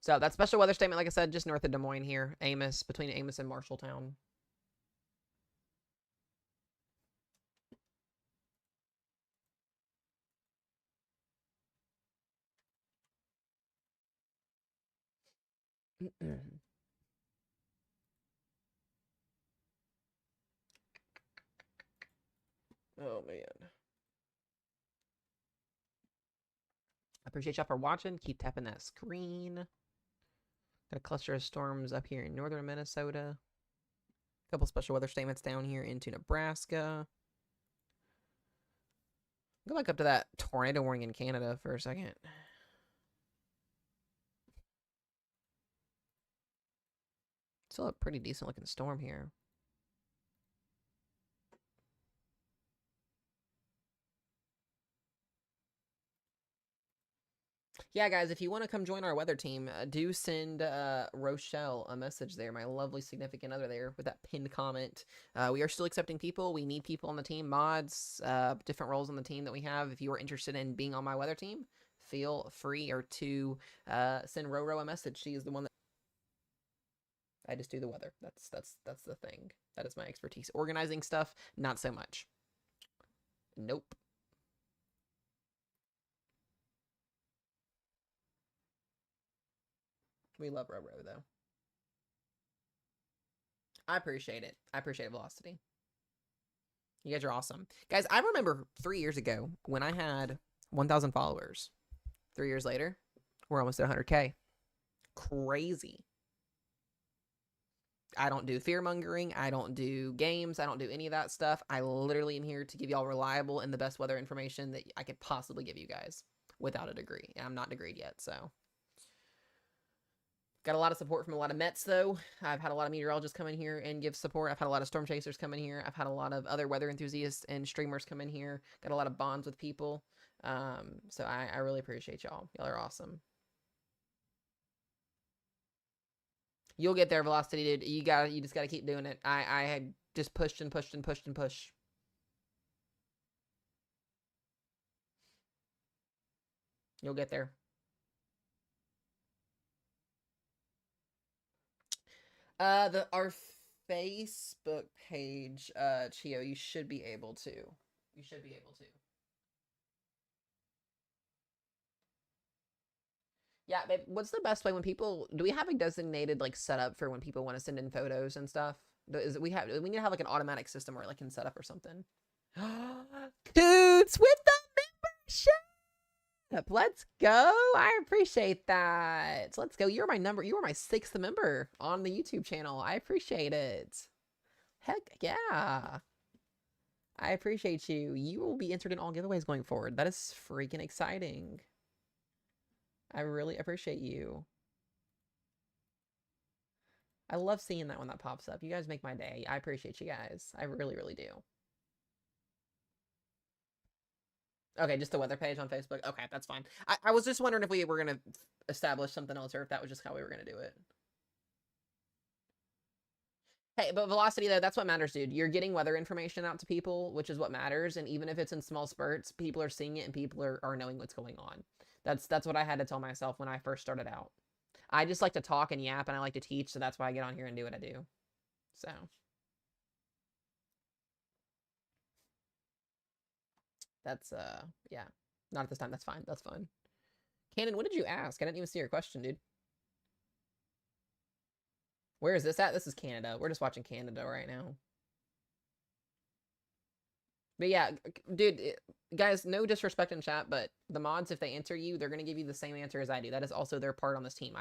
So that special weather statement, like I said, just north of Des Moines here. Amos, between Amos and Marshalltown. Oh, man. I appreciate y'all for watching. Keep tapping that screen. Got a cluster of storms up here in northern Minnesota. A couple special weather statements down here into Nebraska. Go back up to that tornado warning in Canada for a second. Still a pretty decent looking storm here. Yeah, guys, if you want to come join our weather team, do send Rochelle a message there, my lovely significant other there, with that pinned comment. We are still accepting people. We need people on the team, mods, different roles on the team that we have. If you are interested in being on my weather team, feel free to send Roro a message. She is the one that I just do the weather. That's the thing. That is my expertise. Organizing stuff, not so much. Nope. We love Roro, though. I appreciate it. I appreciate Velocity. You guys are awesome. Guys, I remember 3 years ago when I had 1,000 followers. 3 years later, we're almost at 100K. Crazy. I don't do fear-mongering. I don't do games. I don't do any of that stuff. I literally am here to give y'all reliable and the best weather information that I could possibly give you guys without a degree. I'm not degreed yet, so... Got a lot of support from a lot of Mets, though. I've had a lot of meteorologists come in here and give support. I've had a lot of storm chasers come in here. I've had a lot of other weather enthusiasts and streamers come in here. Got a lot of bonds with people. So I really appreciate y'all. Y'all are awesome. You'll get there, Velocity, dude. You just gotta keep doing it. I had just pushed and pushed and pushed and pushed. You'll get there. Our Facebook page, Chio, you should be able to. You should be able to. Yeah, babe, what's the best way when people do we have a designated like setup for when people want to send in photos and stuff? We need to have like an automatic system where it like can set up or something. Coots with the membership. Let's go. I appreciate that. Let's go. You are my 6th member on the YouTube channel. I appreciate it. Heck yeah. I appreciate you. You will be entered in all giveaways going forward. That is freaking exciting. I really appreciate you. I love seeing that when that pops up. You guys make my day. I appreciate you guys. I really, really do. Okay, just the weather page on Facebook. Okay, that's fine. I was just wondering if we were going to establish something else or if that was just how we were going to do it. Hey, but Velocity, though, that's what matters, dude. You're getting weather information out to people, which is what matters. And even if it's in small spurts, people are seeing it and people are knowing what's going on. That's what I had to tell myself when I first started out. I just like to talk and yap, and I like to teach, so that's why I get on here and do what I do. So. That's, yeah. Not at this time. That's fine. That's fine. Cannon, what did you ask? I didn't even see your question, dude. Where is this at? This is Canada. We're just watching Canada right now. But yeah, dude, guys, no disrespect in chat, but the mods, if they answer you, they're going to give you the same answer as I do. That is also their part on this team.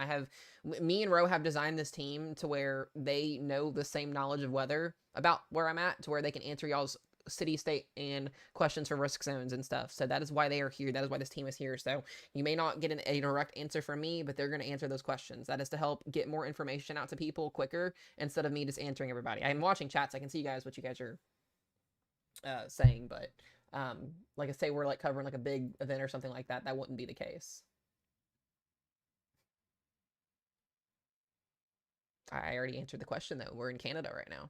Me and Ro have designed this team to where they know the same knowledge of weather about where I'm at to where they can answer y'all's city, state, and questions for risk zones and stuff. So that is why they are here. That is why this team is here. So you may not get a direct answer from me, but they're going to answer those questions. That is to help get more information out to people quicker instead of me just answering everybody. I'm watching chats. I can see you guys, what you guys are saying, but like I say, we're like covering like a big event or something like that. That wouldn't be the case. I already answered the question though. We're in Canada right now.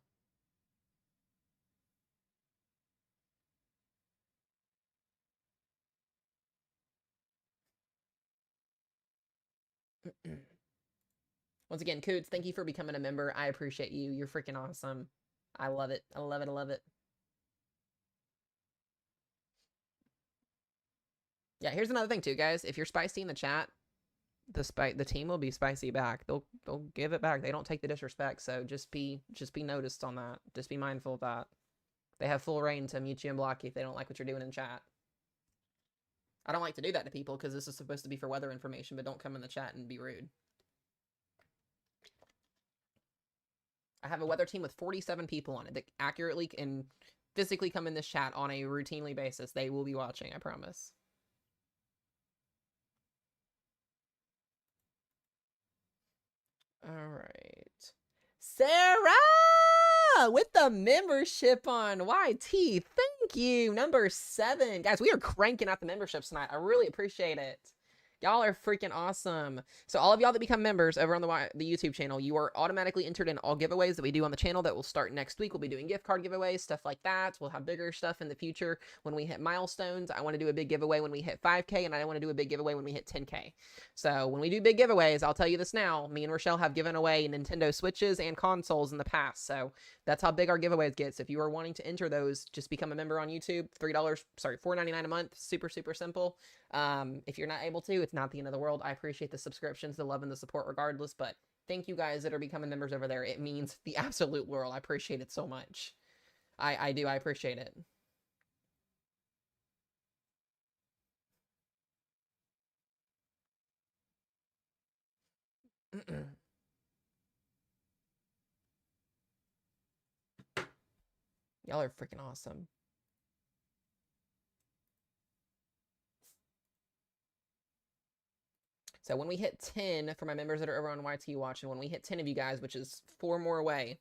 Once again, Coots, thank you for becoming a member. I appreciate you. You're freaking awesome. I love it. I love it. I love it. Yeah, here's another thing too, guys. If you're spicy in the chat, the team will be spicy back. They'll give it back. They don't take the disrespect, so just be noticed on that. Just be mindful of that. They have full reign to mute you and block you if they don't like what you're doing in chat. I don't like to do that to people because this is supposed to be for weather information, but don't come in the chat and be rude. I have a weather team with 47 people on it that accurately and physically come in this chat on a routinely basis. They will be watching, I promise. All right. Sarah with the membership on YT. Thank you. Number 7. Guys, we are cranking out the memberships tonight. I really appreciate it. Y'all are freaking awesome. So all of y'all that become members over on the YouTube channel, you are automatically entered in all giveaways that we do on the channel that will start next week. We'll be doing gift card giveaways, stuff like that. We'll have bigger stuff in the future when we hit milestones. I want to do a big giveaway when we hit 5K, and I want to do a big giveaway when we hit 10K. So when we do big giveaways, I'll tell you this now, me and Rochelle have given away Nintendo Switches and consoles in the past. So that's how big our giveaways get. So if you are wanting to enter those, just become a member on YouTube. $4.99 a month. Super, super simple. If you're not able to, it's not the end of the world. I appreciate the subscriptions, the love, and the support regardless, but thank you guys that are becoming members over there. It means the absolute world. I appreciate it so much. I do. I appreciate it. Y'all are freaking awesome. So when we hit 10, for my members that are over on YT watching, when we hit 10 of you guys, which is 4 more away,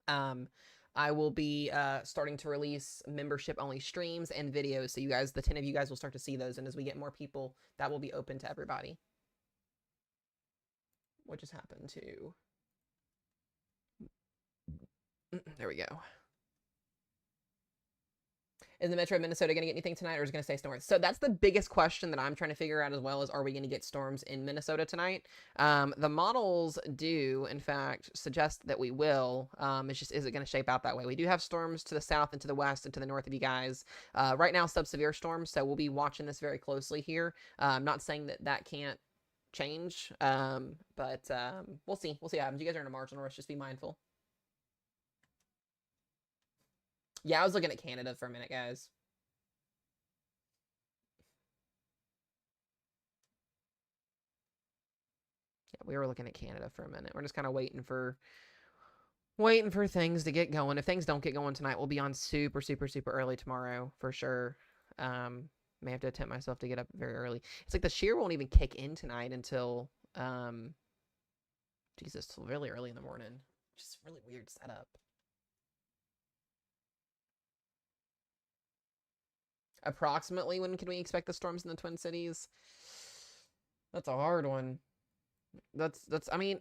I will be starting to release membership-only streams and videos. So you guys, the 10 of you guys will start to see those. And as we get more people, that will be open to everybody. What just happened to... There we go. Is the Metro of Minnesota going to get anything tonight, or is it going to stay storms? So that's the biggest question that I'm trying to figure out as well, is are we going to get storms in Minnesota tonight? The models do, in fact, suggest that we will. It's just, is it going to shape out that way? We do have storms to the south and to the west and to the north of you guys. Right now, sub-severe storms, so we'll be watching this very closely here. I'm not saying that that can't change, but we'll see. We'll see what happens. You guys are in a marginal rush. Just be mindful. Yeah, I was looking at Canada for a minute, guys. Yeah, we were looking at Canada for a minute. We're just kind of waiting for things to get going. If things don't get going tonight, we'll be on super, super, super early tomorrow for sure. May have to attempt myself to get up very early. It's like the shear won't even kick in tonight until, Jesus, really early in the morning. Just really weird setup. Approximately when can we expect the storms in the Twin Cities? That's a hard one. I mean,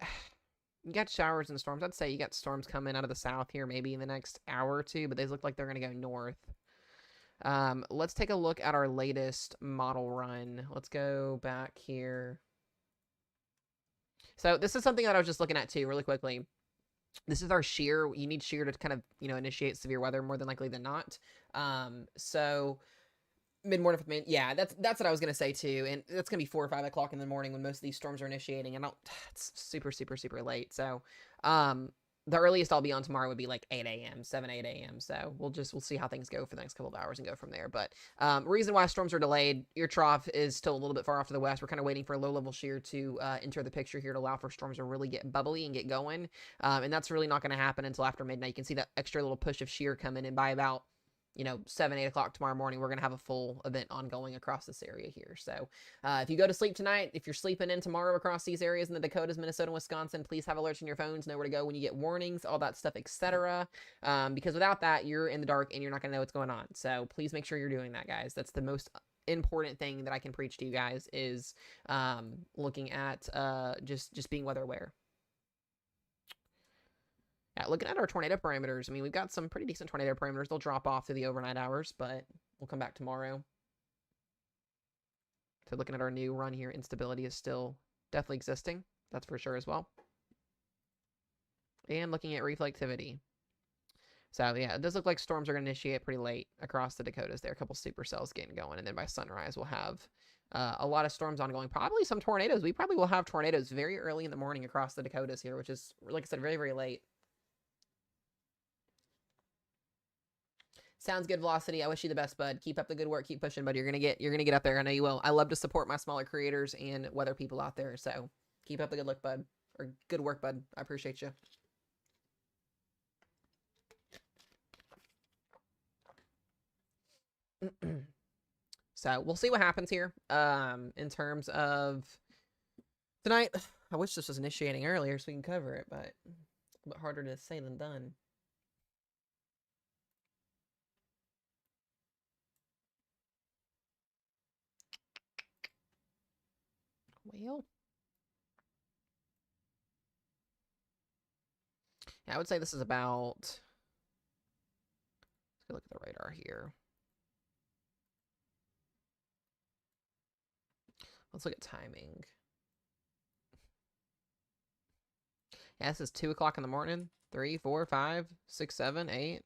you got showers and storms. I'd say you got storms coming out of the south here maybe in the next hour or two, but they look like they're going to go north. Let's take a look at our latest model run. Let's go back here. So this is something that I was just looking at too, really quickly. This is our shear. You need shear to kind of, initiate severe weather more than likely than not. So mid-morning, yeah, that's what I was gonna say too, and that's gonna be 4 or 5 o'clock in the morning when most of these storms are initiating, and it's super, super, super late. So, the earliest I'll be on tomorrow would be like 8 a.m., 7, 8 a.m. So we'll see how things go for the next couple of hours and go from there. But reason why storms are delayed, your trough is still a little bit far off to the west. We're kind of waiting for a low-level shear to enter the picture here to allow for storms to really get bubbly and get going, and that's really not going to happen until after midnight. You can see that extra little push of shear coming in by about 7, 8 o'clock tomorrow morning. We're going to have a full event ongoing across this area here. So if you go to sleep tonight, if you're sleeping in tomorrow across these areas in the Dakotas, Minnesota, and Wisconsin, please have alerts on your phones, know where to go when you get warnings, all that stuff, etc. Because without that, you're in the dark and you're not going to know what's going on. So please make sure you're doing that, guys. That's the most important thing that I can preach to you guys, is looking at just being weather aware. Yeah, looking at our tornado parameters, I mean, we've got some pretty decent tornado parameters. They'll drop off through the overnight hours, but we'll come back tomorrow. So looking at our new run here, instability is still definitely existing. That's for sure as well. And looking at reflectivity. So yeah, it does look like storms are going to initiate pretty late across the Dakotas there. A couple supercells getting going, and then by sunrise we'll have a lot of storms ongoing. Probably some tornadoes. We probably will have tornadoes very early in the morning across the Dakotas here, which is, like I said, very, very late. Sounds good, Velocity. I wish you the best, bud. Keep up the good work. Keep pushing, bud. You're gonna get up there. I know you will. I love to support my smaller creators and weather people out there. So keep up the good look, bud, or good work, bud. I appreciate you. So we'll see what happens here. In terms of tonight, I wish this was initiating earlier so we can cover it, but it's a bit harder to say than done. Well, yeah, I would say this is about, let's go look at the radar here. Let's look at timing. Yeah, this is 2 o'clock in the morning. 3, 4, 5, 6, 7, 8.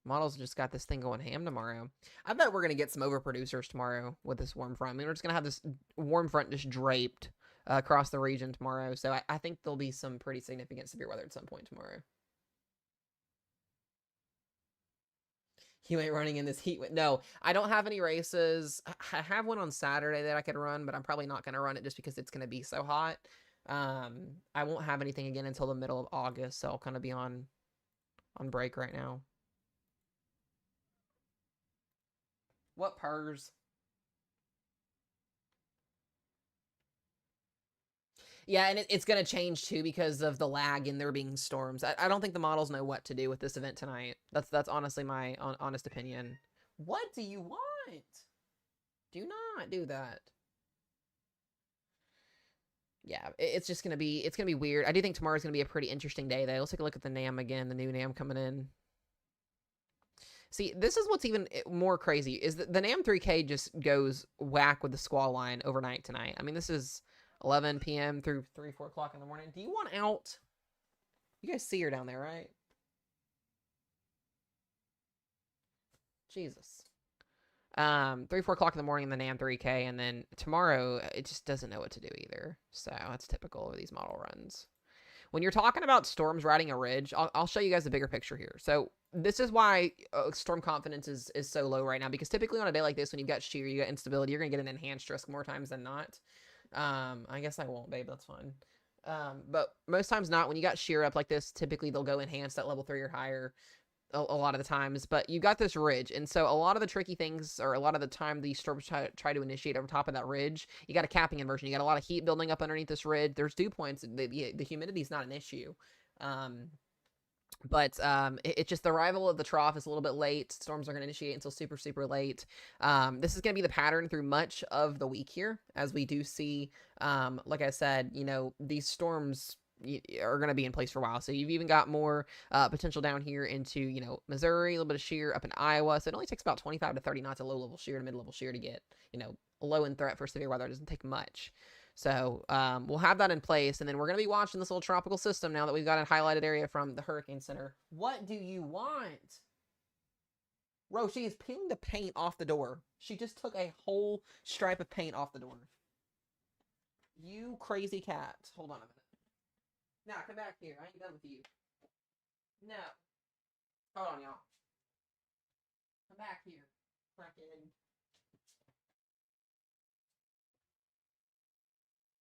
Models just got this thing going ham tomorrow. I bet we're going to get some overproducers tomorrow with this warm front. I mean, we're just going to have this warm front just draped across the region tomorrow. So I think there'll be some pretty significant severe weather at some point tomorrow. You ain't running in this heat. No, I don't have any races. I have one on Saturday that I could run, but I'm probably not going to run it just because it's going to be so hot. I won't have anything again until the middle of August, so I'll kind of be on break right now. What purrs? Yeah, and it's going to change too because of the lag in there being storms. I don't think the models know what to do with this event tonight. That's honestly my honest opinion. What do you want? Do not do that. Yeah, it's just gonna be weird. I do think tomorrow's gonna be a pretty interesting day though. Let's take a look at the NAM again, the new NAM coming in. See, this is what's even more crazy is that the NAM 3K just goes whack with the squall line overnight tonight. I mean, this is 11 p.m. through 3, 4 o'clock in the morning. Do you want out? You guys see her down there, right? Jesus. 3, 4 o'clock in the morning in the NAM 3K, and then tomorrow it just doesn't know what to do either. So that's typical of these model runs. When you're talking about storms riding a ridge, I'll show you guys the bigger picture here. So this is why storm confidence is so low right now, because typically on a day like this, when you've got shear, you got instability, you're going to get an enhanced risk more times than not. I guess I won't, babe. That's fine. But most times not. When you got shear up like this, typically they'll go enhanced at level 3 or higher a lot of the times. But you got this ridge, and so a lot of the tricky things, or a lot of the time these storms try to initiate over top of that ridge, you got a capping inversion. You got a lot of heat building up underneath this ridge. There's dew points. The humidity is not an issue. But it's just the arrival of the trough is a little bit late. Storms are going to initiate until super, super late. This is going to be the pattern through much of the week here, as we do see, like I said, you know, these storms are going to be in place for a while. So you've even got more potential down here into, you know, Missouri, a little bit of shear up in Iowa. So it only takes about 25 to 30 knots of low-level shear to mid-level shear to get, you know, low in threat for severe weather. It doesn't take much. So we'll have that in place, and then we're going to be watching this little tropical system now that we've got a highlighted area from the Hurricane Center. What do you want? Ro, she is peeling the paint off the door. She just took a whole stripe of paint off the door. You crazy cat. Hold on a minute. Now, come back here. I ain't done with you. No. Hold on, y'all. Come back here. Frickin'.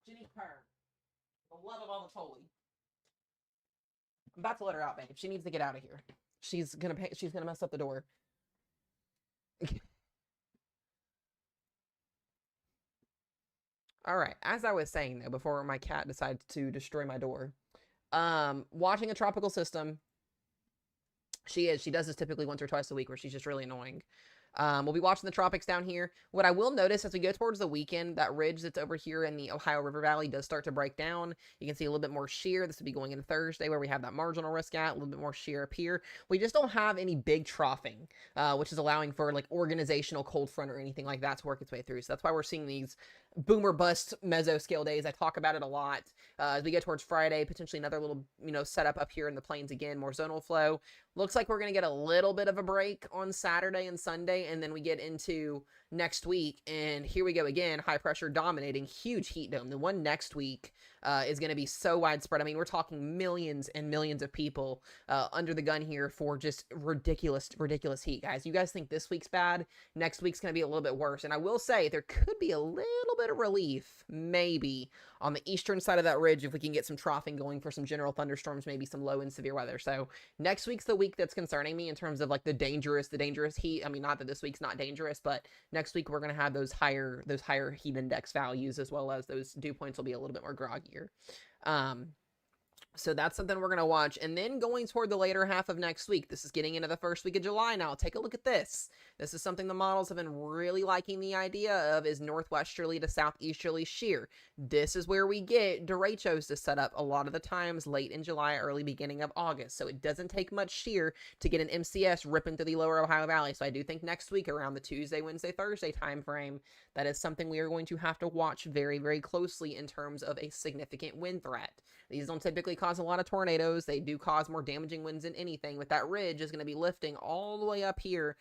Jenny Purr. The love of all the Tully. I'm about to let her out, babe. She needs to get out of here. She's gonna mess up the door. All right. As I was saying though, before my cat decides to destroy my door, watching a tropical system. She does this typically once or twice a week, where she's just really annoying. We'll be watching the tropics down here. What I will notice as we go towards the weekend, that ridge that's over here in the Ohio River Valley does start to break down. You can see a little bit more shear. This will be going into Thursday, where we have that marginal risk at, a little bit more shear up here. We just don't have any big troughing, which is allowing for like organizational cold front or anything like that to work its way through. So that's why we're seeing these boomer bust mesoscale days. I talk about it a lot. As we get towards Friday, potentially another little, you know, setup up here in the plains again, more zonal flow. Looks like we're going to get a little bit of a break on Saturday and Sunday, and then we get into next week, and here we go again, high pressure dominating, huge heat dome. The one next week is going to be so widespread. I mean, we're talking millions and millions of people under the gun here for just ridiculous heat, guys. You guys think this week's bad? Next week's going to be a little bit worse, and I will say there could be a little bit of relief, maybe, on the eastern side of that ridge if we can get some troughing going for some general thunderstorms, maybe some low and severe weather. So next week's the week that's concerning me in terms of like the dangerous heat. I mean, not that this week's not dangerous, but next week we're going to have those higher heat index values, as well as those dew points will be a little bit more groggier. So that's something we're going to watch. And then going toward the later half of next week, this is getting into the first week of July now. Take a look at this. This is something the models have been really liking the idea of, is northwesterly to southeasterly shear. This is where we get derechos to set up a lot of the times late in July, early beginning of August. So it doesn't take much shear to get an MCS ripping through the lower Ohio Valley. So I do think next week around the Tuesday, Wednesday, Thursday time frame, that is something we are going to have to watch very, very closely in terms of a significant wind threat. These don't typically cause a lot of tornadoes. They do cause more damaging winds than anything, but that ridge is going to be lifting all the way up here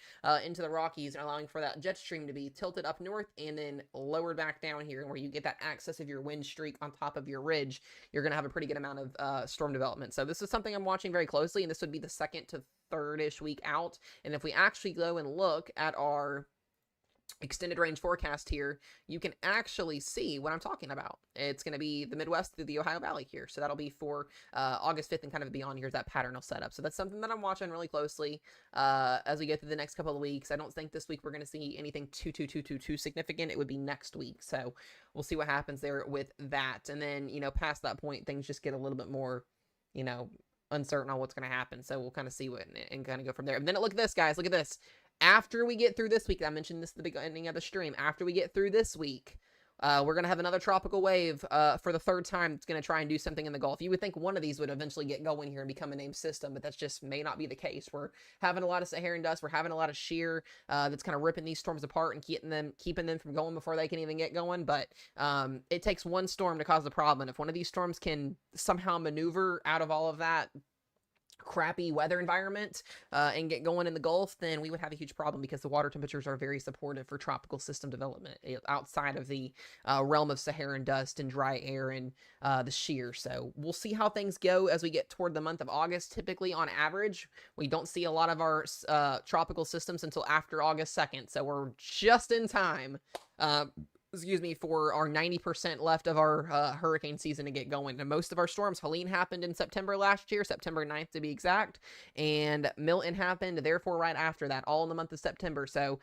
into the Rockies, and allowing for that jet stream to be tilted up north and then lowered back down here, where you get that access of your wind streak on top of your ridge. You're going to have a pretty good amount of storm development. So this is something I'm watching very closely, and this would be the second to third-ish week out. And if we actually go and look at our extended range forecast here, you can actually see what I'm talking about. It's going to be the Midwest through the Ohio Valley here. So that'll be for August 5th and kind of beyond. Here's that pattern will set up. So that's something that I'm watching really closely as we get through the next couple of weeks. I don't think this week we're going to see anything too significant. It would be next week. So we'll see what happens there with that. And then, you know, past that point, things just get a little bit more, you know, uncertain on what's going to happen. So we'll kind of see what and kind of go from there. And then look at this, guys. Look at this. After we get through this week, I mentioned this at the beginning of the stream, after we get through this week, we're going to have another tropical wave for the third time. It's going to try and do something in the Gulf. You would think one of these would eventually get going here and become a named system, but that's just may not be the case. We're having a lot of Saharan dust. We're having a lot of shear that's kind of ripping these storms apart and keeping them from going before they can even get going. But it takes one storm to cause the problem. And if one of these storms can somehow maneuver out of all of that crappy weather environment and get going in the Gulf, then we would have a huge problem because the water temperatures are very supportive for tropical system development outside of the realm of Saharan dust and dry air and the shear. So we'll see how things go as we get toward the month of August. Typically, on average, we don't see a lot of our tropical systems until after August 2nd. So we're just in time for our 90% left of our hurricane season to get going. And most of our storms, Helene happened in September last year, September 9th to be exact, and Milton happened, therefore, right after that, all in the month of September. So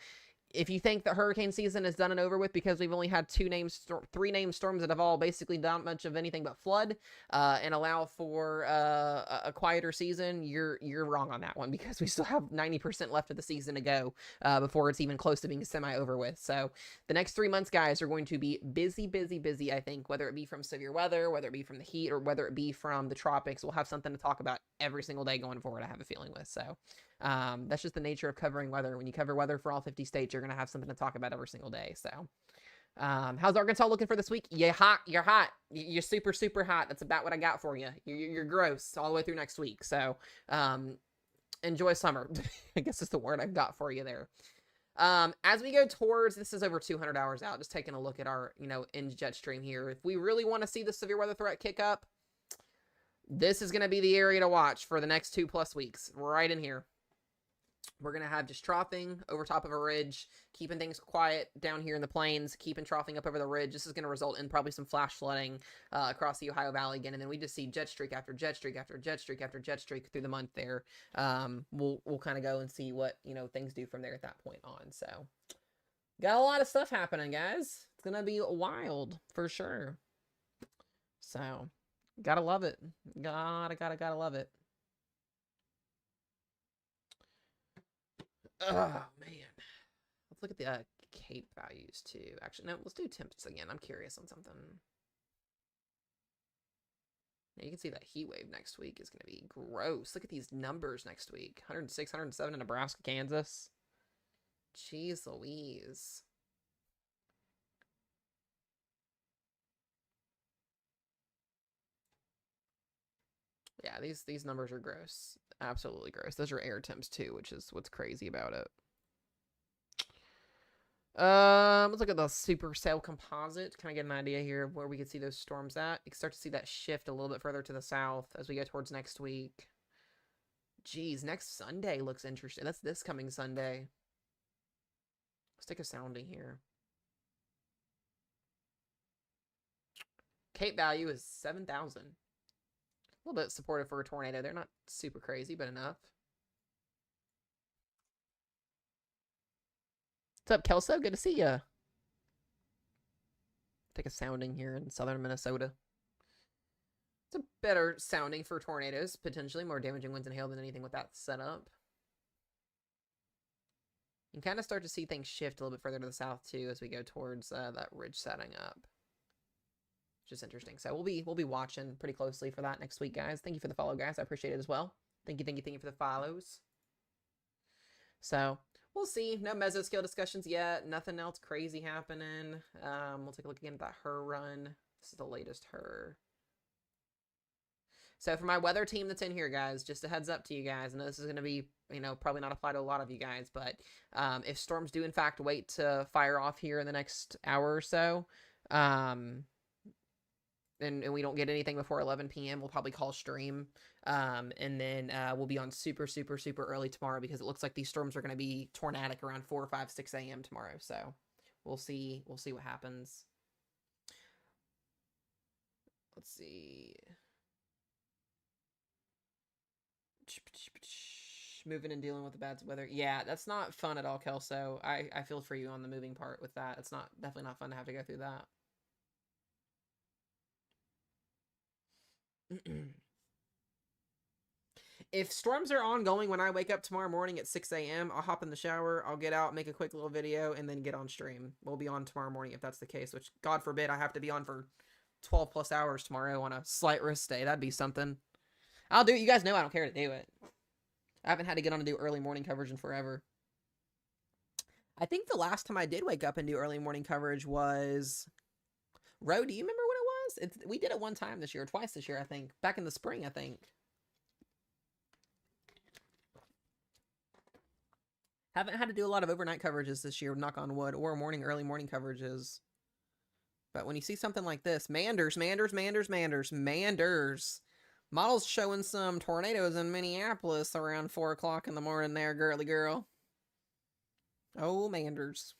if you think that hurricane season is done and over with because we've only had three named storms that have all basically done much of anything but flood and allow for a quieter season, you're wrong on that one, because we still have 90% left of the season to go before it's even close to being semi over with. So the next 3 months, guys, are going to be busy, I think, whether it be from severe weather, whether it be from the heat, or whether it be from the tropics. We'll have something to talk about every single day going forward, I have a feeling with. So that's just the nature of covering weather. When you cover weather for all 50 states, you're going to have something to talk about every single day. So how's Arkansas looking for this week? You're hot. You're super hot. That's about what I got for you. You're gross all the way through next week. So enjoy summer. I guess is the word I've got for you there. As we go towards, this is over 200 hours out, just taking a look at our, in jet stream here. If we really want to see the severe weather threat kick up, this is going to be the area to watch for the next 2+ weeks, right in here. We're going to have just troughing over top of a ridge, keeping things quiet down here in the plains, keeping troughing up over the ridge. This is going to result in probably some flash flooding across the Ohio Valley again. And then we just see jet streak after jet streak after jet streak after jet streak through the month there. We'll kind of go and see what, things do from there at that point on. So got a lot of stuff happening, guys. It's going to be wild for sure. So gotta love it. Gotta love it. Oh, man. Let's look at the Cape values, too. Actually, no, let's do temps again. I'm curious on something. Now, you can see that heat wave next week is going to be gross. Look at these numbers next week. 106, 107 in Nebraska, Kansas. Jeez Louise. Yeah, these numbers are gross. Absolutely gross. Those are air temps too, which is what's crazy about it. Let's look at the supercell composite. Kind of get an idea here of where we could see those storms at. You can start to see that shift a little bit further to the south as we go towards next week. Geez, next Sunday looks interesting. That's this coming Sunday. Let's take a sounding here. Cape value is 7,000. A little bit supportive for a tornado. They're not super crazy, but enough. What's up, Kelso? Good to see ya. Take a sounding here in southern Minnesota. It's a better sounding for tornadoes, potentially more damaging winds and hail than anything with that setup. You can kind of start to see things shift a little bit further to the south too as we go towards that ridge setting up. Just interesting. So we'll be watching pretty closely for that next week, guys. Thank you for the follow, guys. I appreciate it as well. Thank you for the follows. So we'll see. No mesoscale discussions yet. Nothing else crazy happening. We'll take a look again at that HER run. This is the latest HER. So for my weather team that's in here, guys, just a heads up to you guys. I know this is going to be, probably not apply to a lot of you guys, but if storms do in fact wait to fire off here in the next hour or so, and we don't get anything before 11 p.m., we'll probably call stream. And then we'll be on super early tomorrow because it looks like these storms are going to be tornadic around 4, 5, 6 a.m. tomorrow. So we'll see what happens. Let's see. Moving and dealing with the bad weather. Yeah, that's not fun at all, Kelso. I feel for you on the moving part with that. It's definitely not fun to have to go through that. If storms are ongoing when I wake up tomorrow morning at 6 a.m., I'll hop in the shower, I'll get out, make a quick little video, and then get on stream. We'll be on tomorrow morning if that's the case, which, God forbid, I have to be on for 12 plus hours tomorrow on a slight risk day. That'd be something. I'll do it. You guys know I don't care to do it. I haven't had to get on to do early morning coverage in forever. I think the last time I did wake up and do early morning coverage was... Ro, do you remember when it was? We did it one time this year, or twice this year, I think. Back in the spring, I think. Haven't had to do a lot of overnight coverages this year, knock on wood, or early morning coverages. But when you see something like this, Manders. Models showing some tornadoes in Minneapolis around 4 o'clock in the morning there, girly girl. Oh, Manders.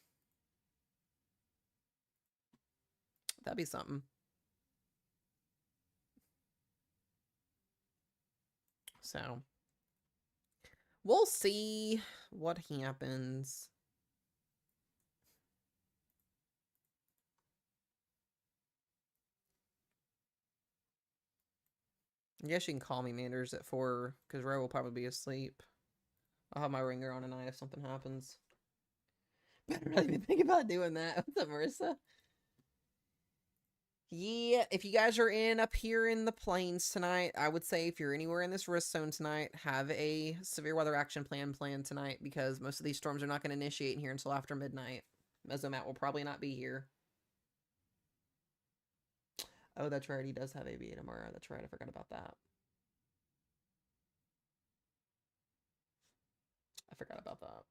That'd be something. So, we'll see what happens. I guess you can call me Manders at 4, because Ro will probably be asleep. I'll have my ringer on tonight if something happens. Better not even think about doing that. What's up, Marissa? Yeah, if you guys are up here in the plains tonight, I would say if you're anywhere in this risk zone tonight, have a severe weather action plan planned tonight, because most of these storms are not going to initiate here until after midnight. Mesomat will probably not be here. Oh, that's right. He does have ABA tomorrow. That's right. I forgot about that. I forgot about that.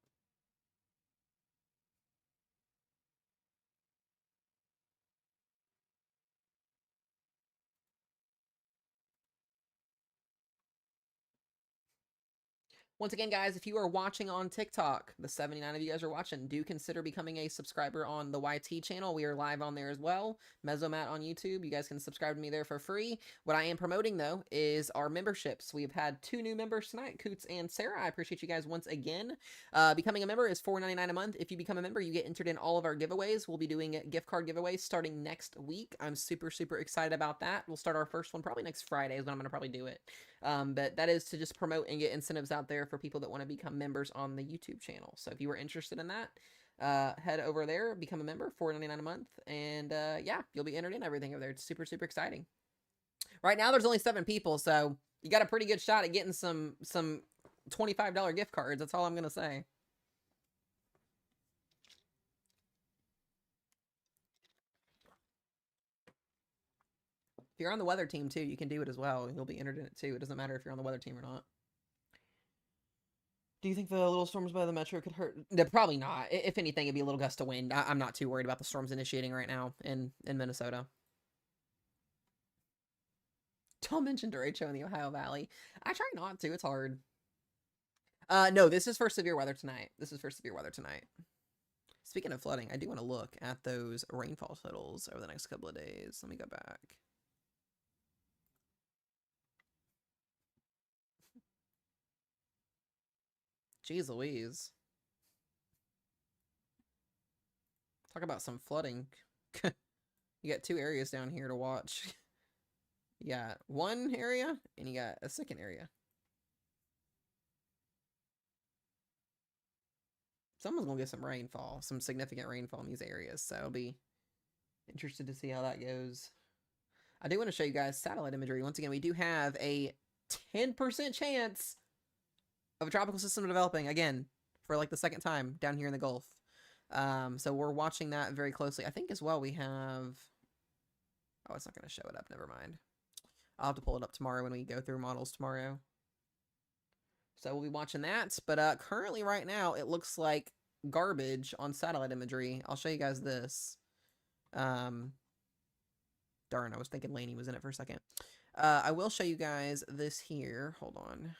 Once again, guys, if you are watching on TikTok, the 79 of you guys are watching, do consider becoming a subscriber on the YT channel. We are live on there as well. Mesomat on YouTube. You guys can subscribe to me there for free. What I am promoting, though, is our memberships. We've had 2 new members tonight, Coots and Sarah. I appreciate you guys once again. Becoming a member is $4.99 a month. If you become a member, you get entered in all of our giveaways. We'll be doing gift card giveaways starting next week. I'm super excited about that. We'll start our first one probably next Friday is when I'm going to probably do it. But that is to just promote and get incentives out there for people that want to become members on the YouTube channel. So if you were interested in that, head over there, become a member, $4.99 a month, and yeah, you'll be entered in everything over there. It's super exciting. Right now, there's only 7 people, so you got a pretty good shot at getting some $25 gift cards. That's all I'm gonna say. If you're on the weather team too, you can do it as well. You'll be entered in it too. It doesn't matter if you're on the weather team or not. Do you think the little storms by the metro could hurt? No, probably not. If anything, it'd be a little gust of wind. I'm not too worried about the storms initiating right now in Minnesota. Don't mention derecho in the Ohio Valley. I try not to. It's hard. No, this is for severe weather tonight. Speaking of flooding, I do want to look at those rainfall totals over the next couple of days. Let me go back. Jeez Louise. Talk about some flooding. You got 2 areas down here to watch. You got one area, and you got a second area. Someone's gonna get some rainfall, some significant rainfall in these areas, so I'll be interested to see how that goes. I do want to show you guys satellite imagery. Once again, we do have a 10% chance of a tropical system developing again for like the second time down here in the Gulf. So we're watching that very closely. I think as well we have... Oh, it's not going to show it up. Never mind. I'll have to pull it up tomorrow when we go through models tomorrow. So we'll be watching that. But currently right now, it looks like garbage on satellite imagery. I'll show you guys this. Darn, I was thinking Lainey was in it for a second. I will show you guys this here. Hold on.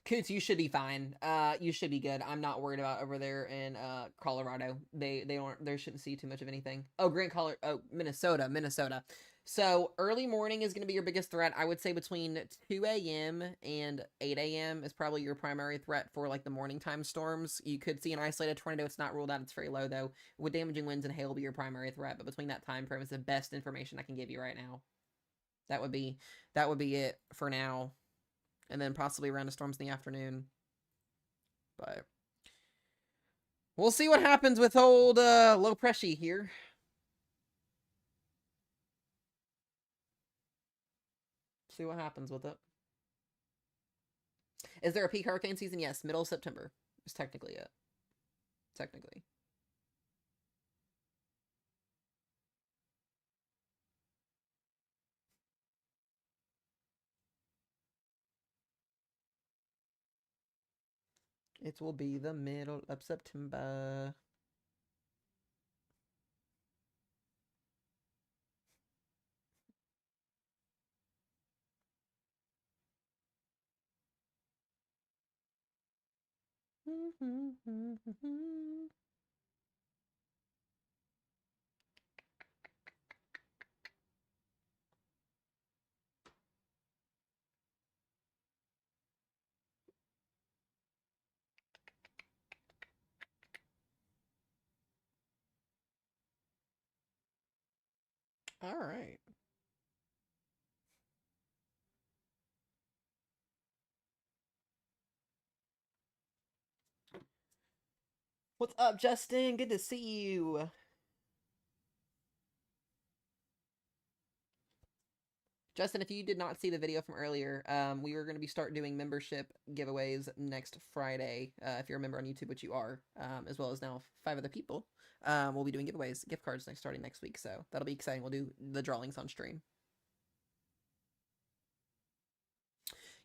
Coots, you should be fine. You should be good. I'm not worried about over there in Colorado. They aren't. They shouldn't see too much of anything. Oh, Minnesota. So early morning is going to be your biggest threat. I would say between 2 a.m. and 8 a.m. is probably your primary threat for like the morning time storms. You could see an isolated tornado. It's not ruled out. It's very low though. With damaging winds and hail will be your primary threat. But between that time frame is the best information I can give you right now. That would be it for now. And then possibly around the storms in the afternoon. But we'll see what happens with old low pressure here. See what happens with it. Is there a peak hurricane season? Yes, middle of September is technically it. Technically. It will be the middle of September. All right. What's up, Justin? Good to see you. Justin, if you did not see the video from earlier, we were going to be start doing membership giveaways next Friday. If you're a member on YouTube, which you are, as well as now 5 other people, we'll be doing giveaways, gift cards starting next week. So that'll be exciting. We'll do the drawings on stream.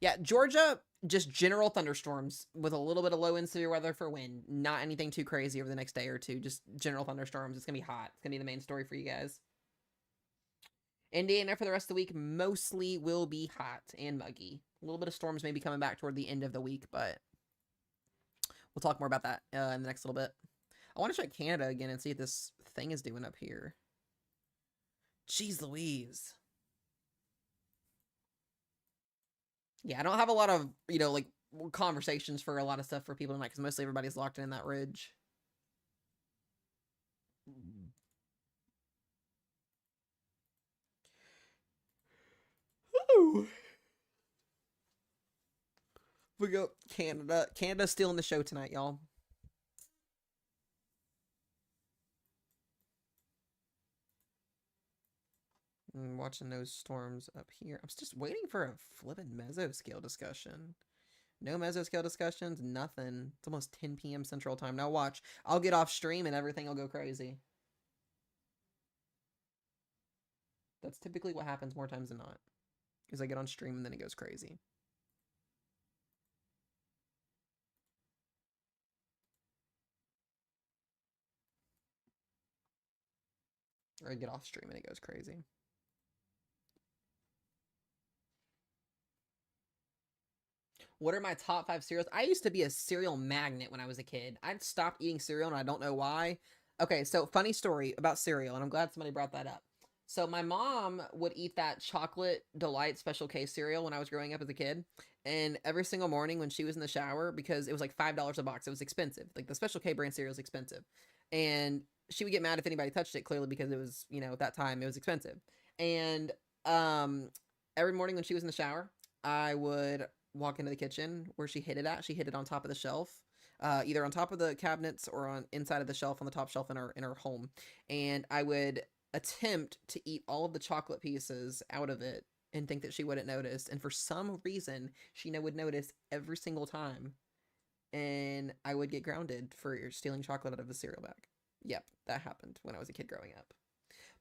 Yeah, Georgia, just general thunderstorms with a little bit of low and severe weather for wind. Not anything too crazy over the next day or two. Just general thunderstorms. It's going to be hot. It's going to be the main story for you guys. Indiana for the rest of the week mostly will be hot and muggy. A little bit of storms may be coming back toward the end of the week, but we'll talk more about that in the next little bit. I want to check Canada again and see if this thing is doing up here. Jeez Louise. Yeah, I don't have a lot of, like conversations for a lot of stuff for people tonight because mostly everybody's locked in that ridge. Ooh. We go Canada. Canada's still in the show tonight, y'all. Watching those storms up here. I'm just waiting for a flippin' mesoscale discussion. No mesoscale discussions, nothing. It's almost 10 p.m. Central Time. Now watch. I'll get off stream and everything will go crazy. That's typically what happens more times than not. Is I get on stream and then it goes crazy. Or I get off stream and it goes crazy. What are my top 5 cereals? I used to be a cereal magnet when I was a kid. I'd stopped eating cereal and I don't know why. Okay, so funny story about cereal, and I'm glad somebody brought that up. So my mom would eat that chocolate delight special K cereal when I was growing up as a kid. And every single morning when she was in the shower, because it was like $5 a box, it was expensive. Like the special K brand cereal is expensive. And she would get mad if anybody touched it, clearly because it was, at that time it was expensive. And every morning when she was in the shower, I would walk into the kitchen where she hid it at. She hid it on top of the shelf, either on top of the cabinets or on inside of the shelf on the top shelf in her home. And I would attempt to eat all of the chocolate pieces out of it and think that she wouldn't notice. And for some reason, she would notice every single time. And I would get grounded for stealing chocolate out of the cereal bag. Yep, that happened when I was a kid growing up.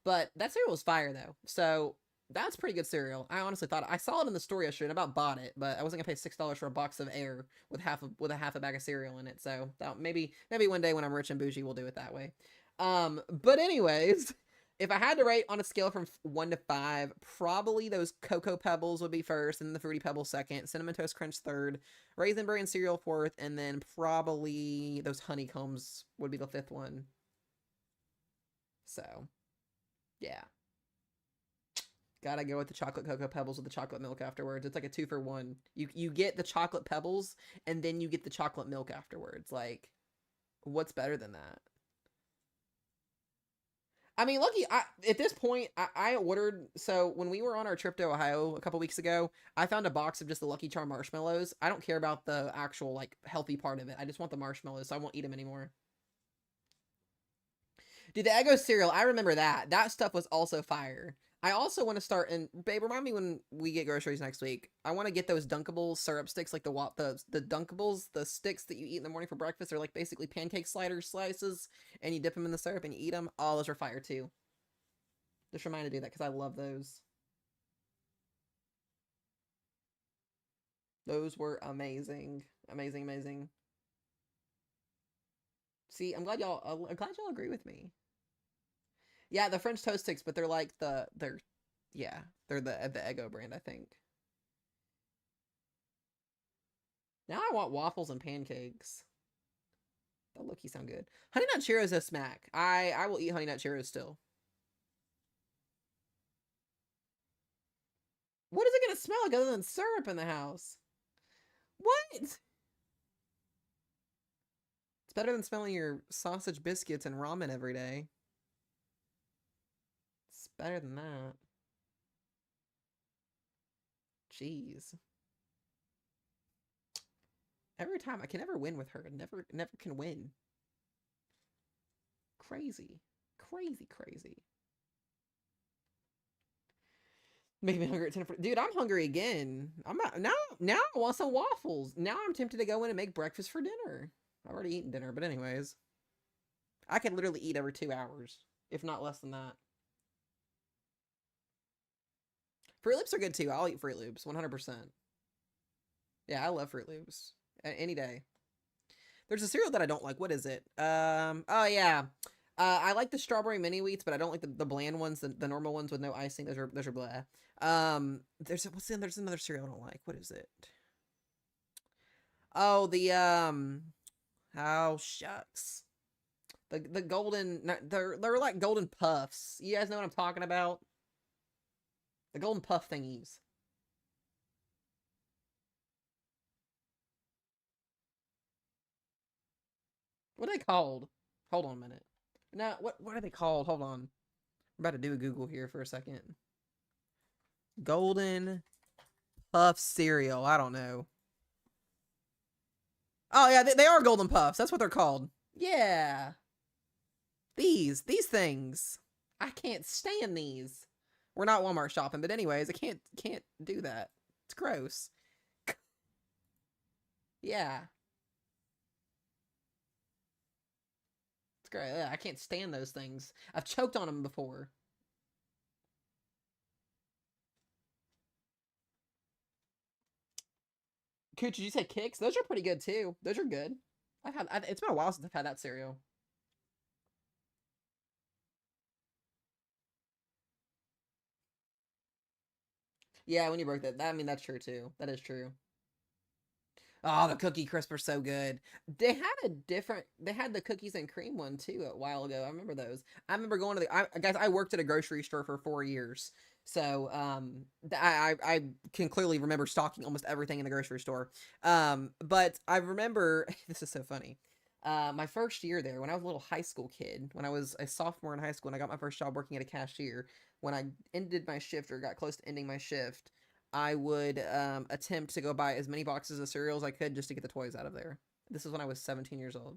But that cereal was fire, though. So That's pretty good cereal. I honestly thought I saw it in the store yesterday and about bought it, but I wasn't gonna pay $6 for a box of air with half a bag of cereal in it. So that, maybe one day when I'm rich and bougie, we'll do it that way. But anyways, if I had to rate on a scale from 1 to 5, probably those Cocoa Pebbles would be first, and the Fruity Pebbles second, Cinnamon Toast Crunch third, Raisin Bran cereal fourth, and then probably those honeycombs would be the fifth one. So, yeah. Gotta go with the chocolate Cocoa Pebbles with the chocolate milk afterwards. It's like a 2 for 1. You get the chocolate pebbles and then you get the chocolate milk afterwards. Like, what's better than that? I mean, lucky, at this point, I ordered, so when we were on our trip to Ohio a couple weeks ago, I found a box of just the Lucky Charm marshmallows. I don't care about the actual, like, healthy part of it. I just want the marshmallows, so I won't eat them anymore. Dude, the Eggo cereal, I remember that. That stuff was also fire. I also want to start, and babe, remind me when we get groceries next week. I want to get those Dunkables syrup sticks, like the Dunkables, the sticks that you eat in the morning for breakfast. They're like basically pancake slices, and you dip them in the syrup and you eat them. Oh, those are fire too. Just remind me to do that because I love those. Those were amazing, amazing, amazing. See, I'm glad y'all agree with me. Yeah, the French toast sticks, but they're like they're the Eggo brand, I think. Now I want waffles and pancakes. That look, sound good. Honey Nut Cheerios a smack. I will eat Honey Nut Cheerios still. What is it gonna smell like other than syrup in the house? What? It's better than smelling your sausage biscuits and ramen every day. It's better than that. Jeez. Every time I can never win with her. Never can win. Crazy. Crazy. Making me hungry at 10. Dude, I'm hungry again. I'm not now I want some waffles. Now I'm tempted to go in and make breakfast for dinner. I've already eaten dinner, but anyways. I could literally eat every 2 hours, if not less than that. Fruit Loops are good too. I'll eat Fruit Loops 100%. Yeah, I love Fruit Loops. Any day. There's a cereal that I don't like. What is it? Oh yeah. I like the strawberry mini wheats, but I don't like the bland ones, the normal ones with no icing. Those are blah. There's another cereal I don't like. What is it? Oh, oh shucks. The golden, they're like golden puffs. You guys know what I'm talking about? The golden puff thingies. What are they called? Hold on a minute. No, what are they called? Hold on. I'm about to do a Google here for a second. Golden Puff cereal. I don't know. Oh yeah, they are golden puffs. That's what they're called. Yeah. These things. I can't stand these. We're not Walmart shopping, but anyways, I can't do that. It's gross. Yeah. It's great. I can't stand those things. I've choked on them before. Cooch, did you say Kicks? Those are pretty good too. Those are good. It's been a while since I've had that cereal. Yeah, when you broke that, I mean, that's true too. That is true. Oh, the Cookie Crisp are so good. They had the cookies and cream one too a while ago. I remember those. I remember going to guys, I worked at a grocery store for 4 years. So, I can clearly remember stocking almost everything in the grocery store. But I remember, this is so funny. My first year there, when I was a little high school kid, when I was a sophomore in high school and I got my first job working at a cashier, when I ended my shift or got close to ending my shift, I would attempt to go buy as many boxes of cereal as I could just to get the toys out of there. This is when I was 17 years old.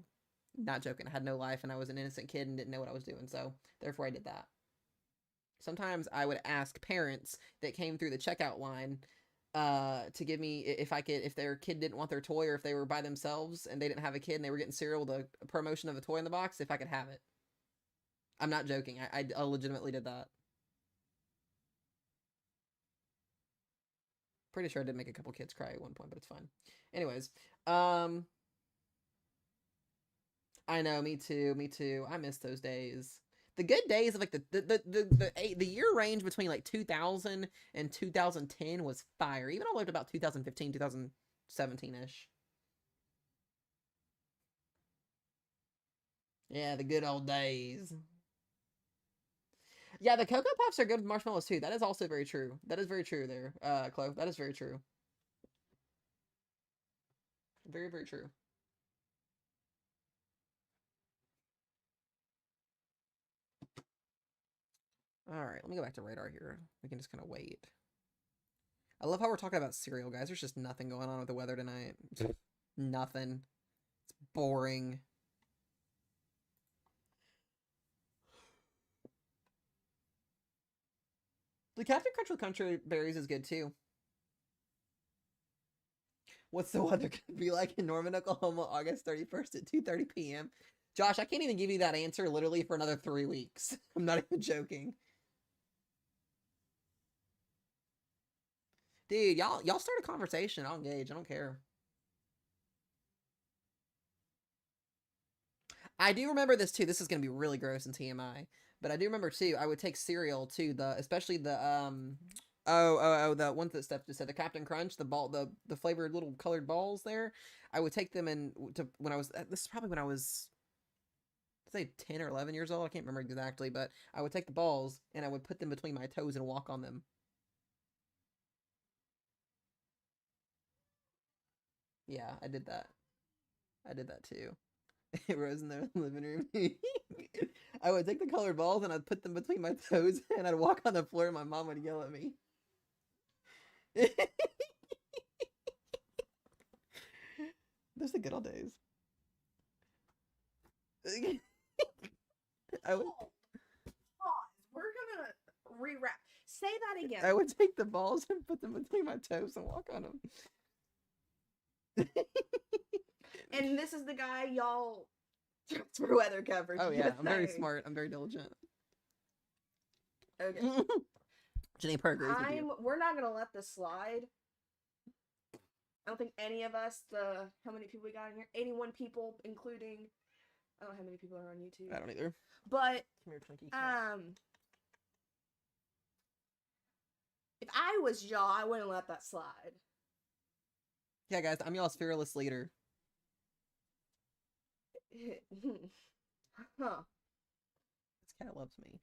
Not joking. I had no life and I was an innocent kid and didn't know what I was doing. So therefore I did that. Sometimes I would ask parents that came through the checkout line to give me if their kid didn't want their toy or if they were by themselves and they didn't have a kid and they were getting cereal with a promotion of a toy in the box, if I could have it. I'm not joking. I legitimately did that. Pretty sure I did make a couple kids cry at one point, but it's fine. Anyways, I know, me too. I miss those days. The good days of like the year range between like 2000 and 2010 was fire. Even I lived about 2015, 2017-ish. Yeah, the good old days. Yeah, the Cocoa Puffs are good with marshmallows too. That is also very true. That is very true there, Chloe. That is very true. Very, very true. Alright, let me go back to radar here. We can just kind of wait. I love how we're talking about cereal, guys. There's just nothing going on with the weather tonight. Nothing. It's boring. The Captain Crunch with country berries is good too. What's the weather gonna be like in Norman, Oklahoma, August 31st at 2:30 p.m.? Josh, I can't even give you that answer literally for another 3 weeks. I'm not even joking. Dude, y'all start a conversation. I'll engage. I don't care. I do remember this too. This is gonna be really gross and TMI, but I do remember too. I would take cereal too. Especially the the ones that Steph just said, the Captain Crunch, the flavored little colored balls there. I would take them when I was, this is probably when I was, say 10 or 11 years old. I can't remember exactly, but I would take the balls and I would put them between my toes and walk on them. Yeah, I did that. I did that too. Rose in the living room. I would take the colored balls and I'd put them between my toes and I'd walk on the floor and my mom would yell at me. Those are the good old days. I would... Pause. We're gonna rewrap. Say that again. I would take the balls and put them between my toes and walk on them. And this is the guy y'all for weather coverage. Oh yeah, I'm very smart. I'm very diligent. Okay. Jenny agrees with you. We're not gonna let this slide. I don't think any of us, how many people we got in here? 81 people, including, I don't know how many people are on YouTube. I don't either. But, Come here, Twinkie. if I was y'all, I wouldn't let that slide. Yeah, guys, I'm y'all's fearless leader. Huh. This cat loves me.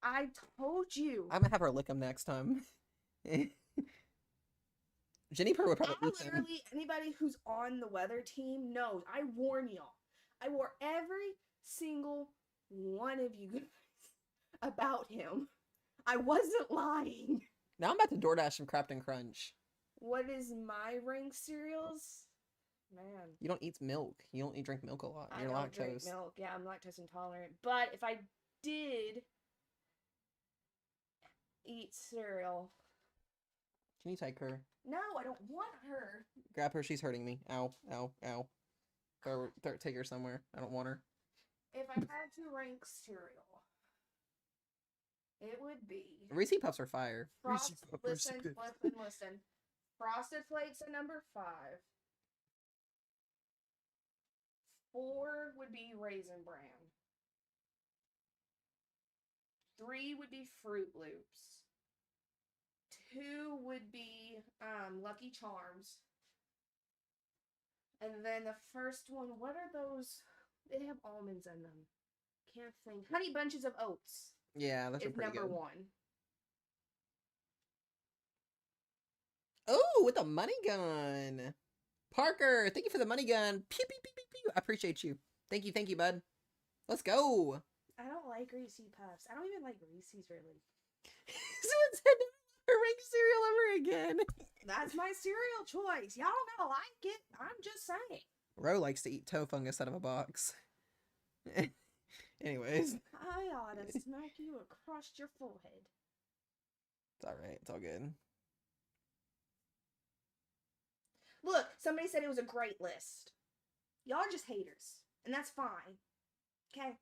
I told you. I'm gonna have her lick him next time. Jenny would probably eat him. Literally, anybody who's on the weather team knows. I warn y'all. I warn every single one of you guys about him. I wasn't lying. Now I'm about to DoorDash some Captain Crunch. What is my rank cereals? Man. You don't eat milk. You don't drink milk a lot. You're I don't lactose. drink milk. Yeah, I'm lactose intolerant. But if I did eat cereal. Can you take her? No, I don't want her. Grab her. She's hurting me. Ow, ow, ow. Take her somewhere. I don't want her. If I had to rank cereal, it would be... Reese's Puffs are fire. Listen. Frosted Flakes at number 5. 4 would be Raisin Bran. 3 would be Fruit Loops. 2 would be Lucky Charms. And then the first one, what are those? They have almonds in them. Can't think. Honey Bunches of Oats. Yeah, that's pretty number good. 1. Oh, with a money gun. Parker, thank you for the money gun. Pew, pew, pew, pew, pew. I appreciate you. Thank you, bud. Let's go. I don't like Reese's Puffs. I don't even like Reese's, really. Someone said never rank cereal ever again. That's my cereal choice. Y'all don't gotta like it. I'm just saying. Ro likes to eat toe fungus out of a box. Anyways. I ought to smack you across your forehead. It's alright. It's all good. Look, somebody said it was a great list. Y'all are just haters. And that's fine. Okay?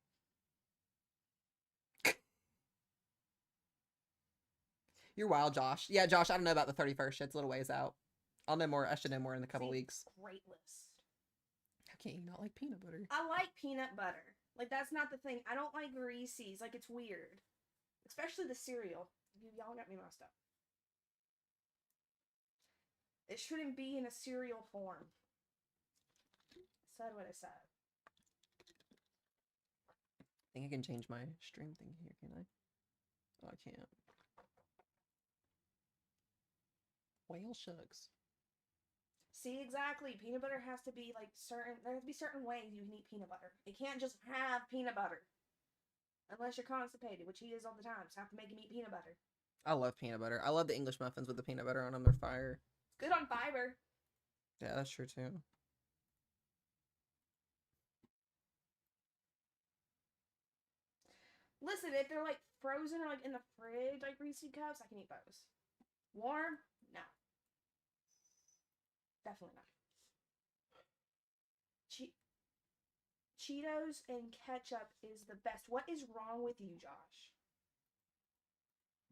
You're wild, Josh. Yeah, Josh, I don't know about the 31st. It's a little ways out. I'll know more. I should know more in a couple weeks. Great list. How can you not like peanut butter? I like peanut butter. Like, that's not the thing. I don't like Reese's. Like, it's weird. Especially the cereal. Y'all got me messed up. It shouldn't be in a cereal form. I said what I said. I think I can change my stream thing here, can I? Oh, I can't. Whale shucks. See, exactly. Peanut butter has to be, like, certain... There has to be certain ways you can eat peanut butter. It can't just have peanut butter. Unless you're constipated, which he is all the time. Just have to make him eat peanut butter. I love peanut butter. I love the English muffins with the peanut butter on them. They're fire. Good on fiber. Yeah, that's true, too. Listen, if they're, like, frozen or, like, in the fridge, like Reese's Cups, I can eat those. Warm? No. Definitely not. Cheetos and ketchup is the best. What is wrong with you, Josh?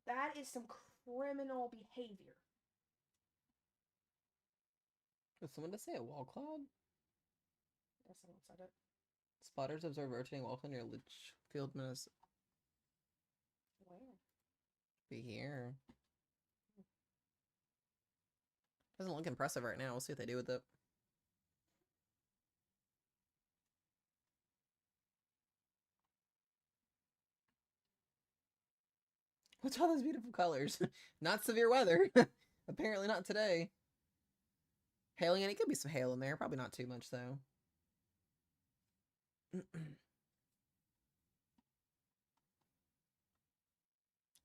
That is some criminal behavior. Was someone to say a wall cloud? Yeah, someone said it. Spotters observe rotating wall cloud near Litchfield, Minnesota. Where? Be here. Doesn't look impressive right now. We'll see what they do with it. What's all those beautiful colors? Not severe weather. Apparently not today. Hailing, and it could be some hail in there. Probably not too much, though.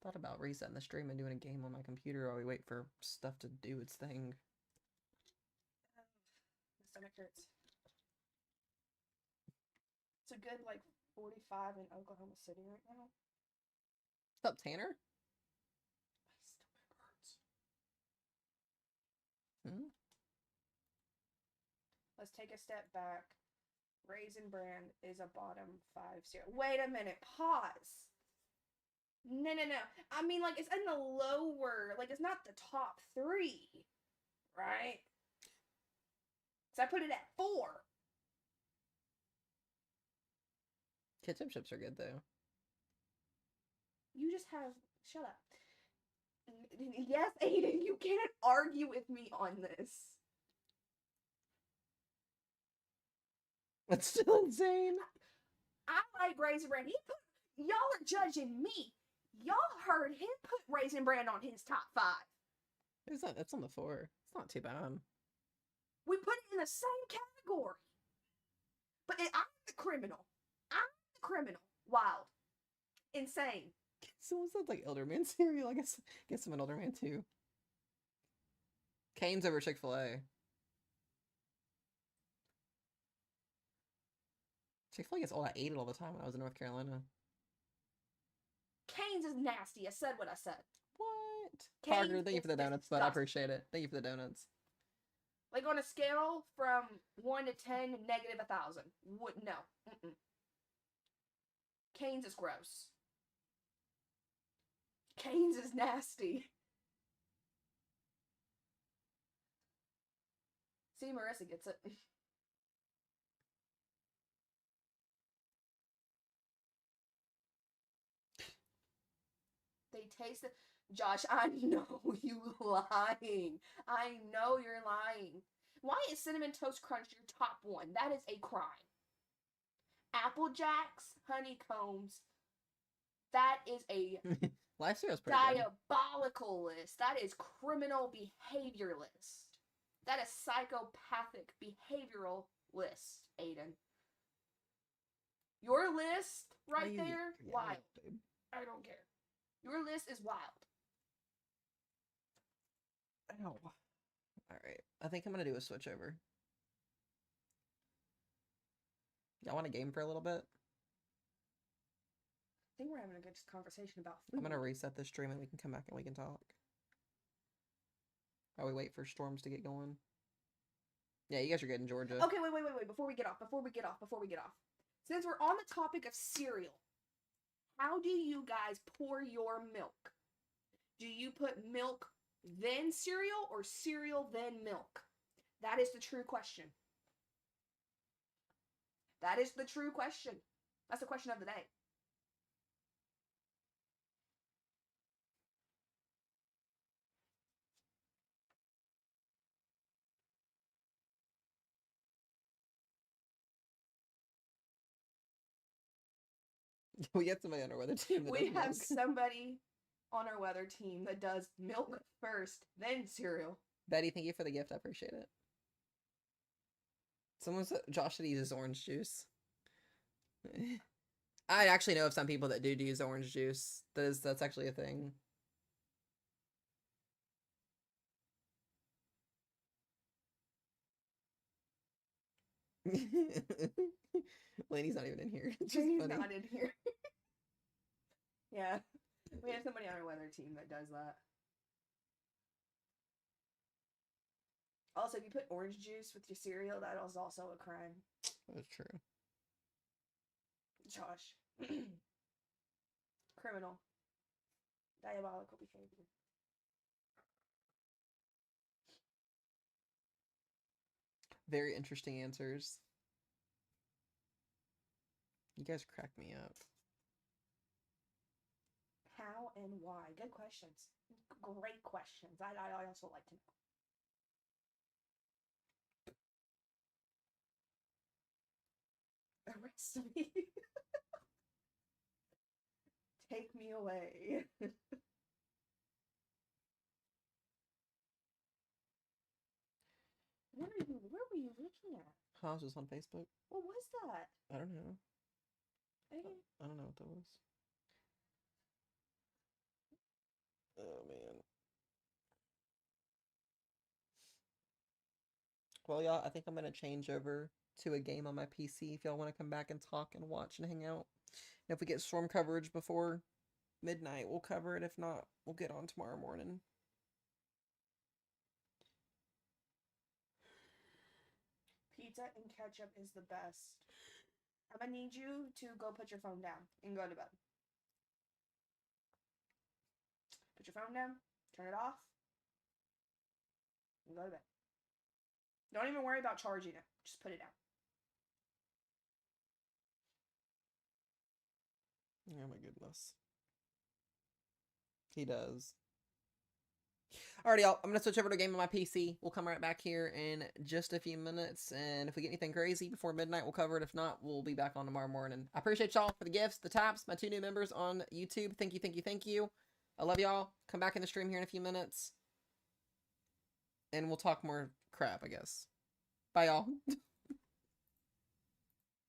Thought about resetting the stream and doing a game on my computer while we wait for stuff to do its thing. My stomach hurts. It's a good, like, 45 in Oklahoma City right now. What's up, Tanner? My stomach hurts. Let's take a step back. Raisin Bran is a bottom 5 cereal. Wait a minute. Pause. No. I mean, like, it's in the lower, like, it's not the top 3, right? So I put it at 4. Ketchup chips are good, though. You just have... Shut up. Yes, Aiden, you can't argue with me on this. That's still insane. I like Raisin Bran. Y'all are judging me. Y'all heard him put Raisin Bran on his top 5. That's on the 4. It's not too bad. We put it in the same category. But I'm the criminal. I'm the criminal. Wild. Insane. Someone said like Elderman cereal. I guess I'm an Elderman too. Cane's over Chick-fil-A. Chick-fil-A gets old. I ate it all the time when I was in North Carolina. Cane's is nasty. I said what I said. What? Cane's Parker, thank you for the donuts, but I appreciate it. Thank you for the donuts. Like on a scale from 1 to 10, negative 1,000. No. Cane's is gross. Cane's is nasty. See, Marissa gets it. They taste it. Josh, I know you lying. I know you're lying. Why is Cinnamon Toast Crunch your top 1? That is a crime. Apple Jacks, honeycombs. That is a Life cereal's pretty good. diabolical list. That is criminal behavior list. That is psychopathic behavioral list, Aiden. Your list right there, wild. I don't care. Your list is wild. Ow. Alright. I think I'm gonna do a switch over. Y'all want a game for a little bit? I think we're having a good conversation about food. I'm gonna reset the stream and we can come back and we can talk. While we wait for storms to get going. Yeah, you guys are good in Georgia. Okay, wait. Before we get off. Since we're on the topic of cereal, how do you guys pour your milk? Do you put milk then cereal or cereal then milk? That is the true question. That is the true question. That's the question of the day. We get somebody on our weather team. We have somebody on our weather team that does milk first, then cereal. Betty, thank you for the gift. I appreciate it. Someone said Josh said he uses orange juice. I actually know of some people that do use orange juice. That's actually a thing. Lainey's not even in here. She's not in here. Yeah. We have somebody on our weather team that does that. Also, if you put orange juice with your cereal, that is also a crime. That's true. Josh. Criminal. Diabolical behavior. Very interesting answers. You guys crack me up. How and why? Good questions. Great questions. I also like to know. Arrest me. Take me away. Where were you looking at? I was just on Facebook. What was that? I don't know. I don't know what that was. Oh, man. Well, y'all, I think I'm going to change over to a game on my PC if y'all want to come back and talk and watch and hang out. And if we get storm coverage before midnight, we'll cover it. If not, we'll get on tomorrow morning. Pizza and ketchup is the best. I'm gonna need you to go put your phone down and go to bed. Put your phone down, turn it off, and go to bed. Don't even worry about charging it. Just put it down. Oh my goodness. He does. Alrighty, y'all. I'm going to switch over to a game on my PC. We'll come right back here in just a few minutes. And if we get anything crazy before midnight, we'll cover it. If not, we'll be back on tomorrow morning. I appreciate y'all for the gifts, the taps, my 2 new members on YouTube. Thank you, thank you, thank you. I love y'all. Come back in the stream here in a few minutes. And we'll talk more crap, I guess. Bye, y'all.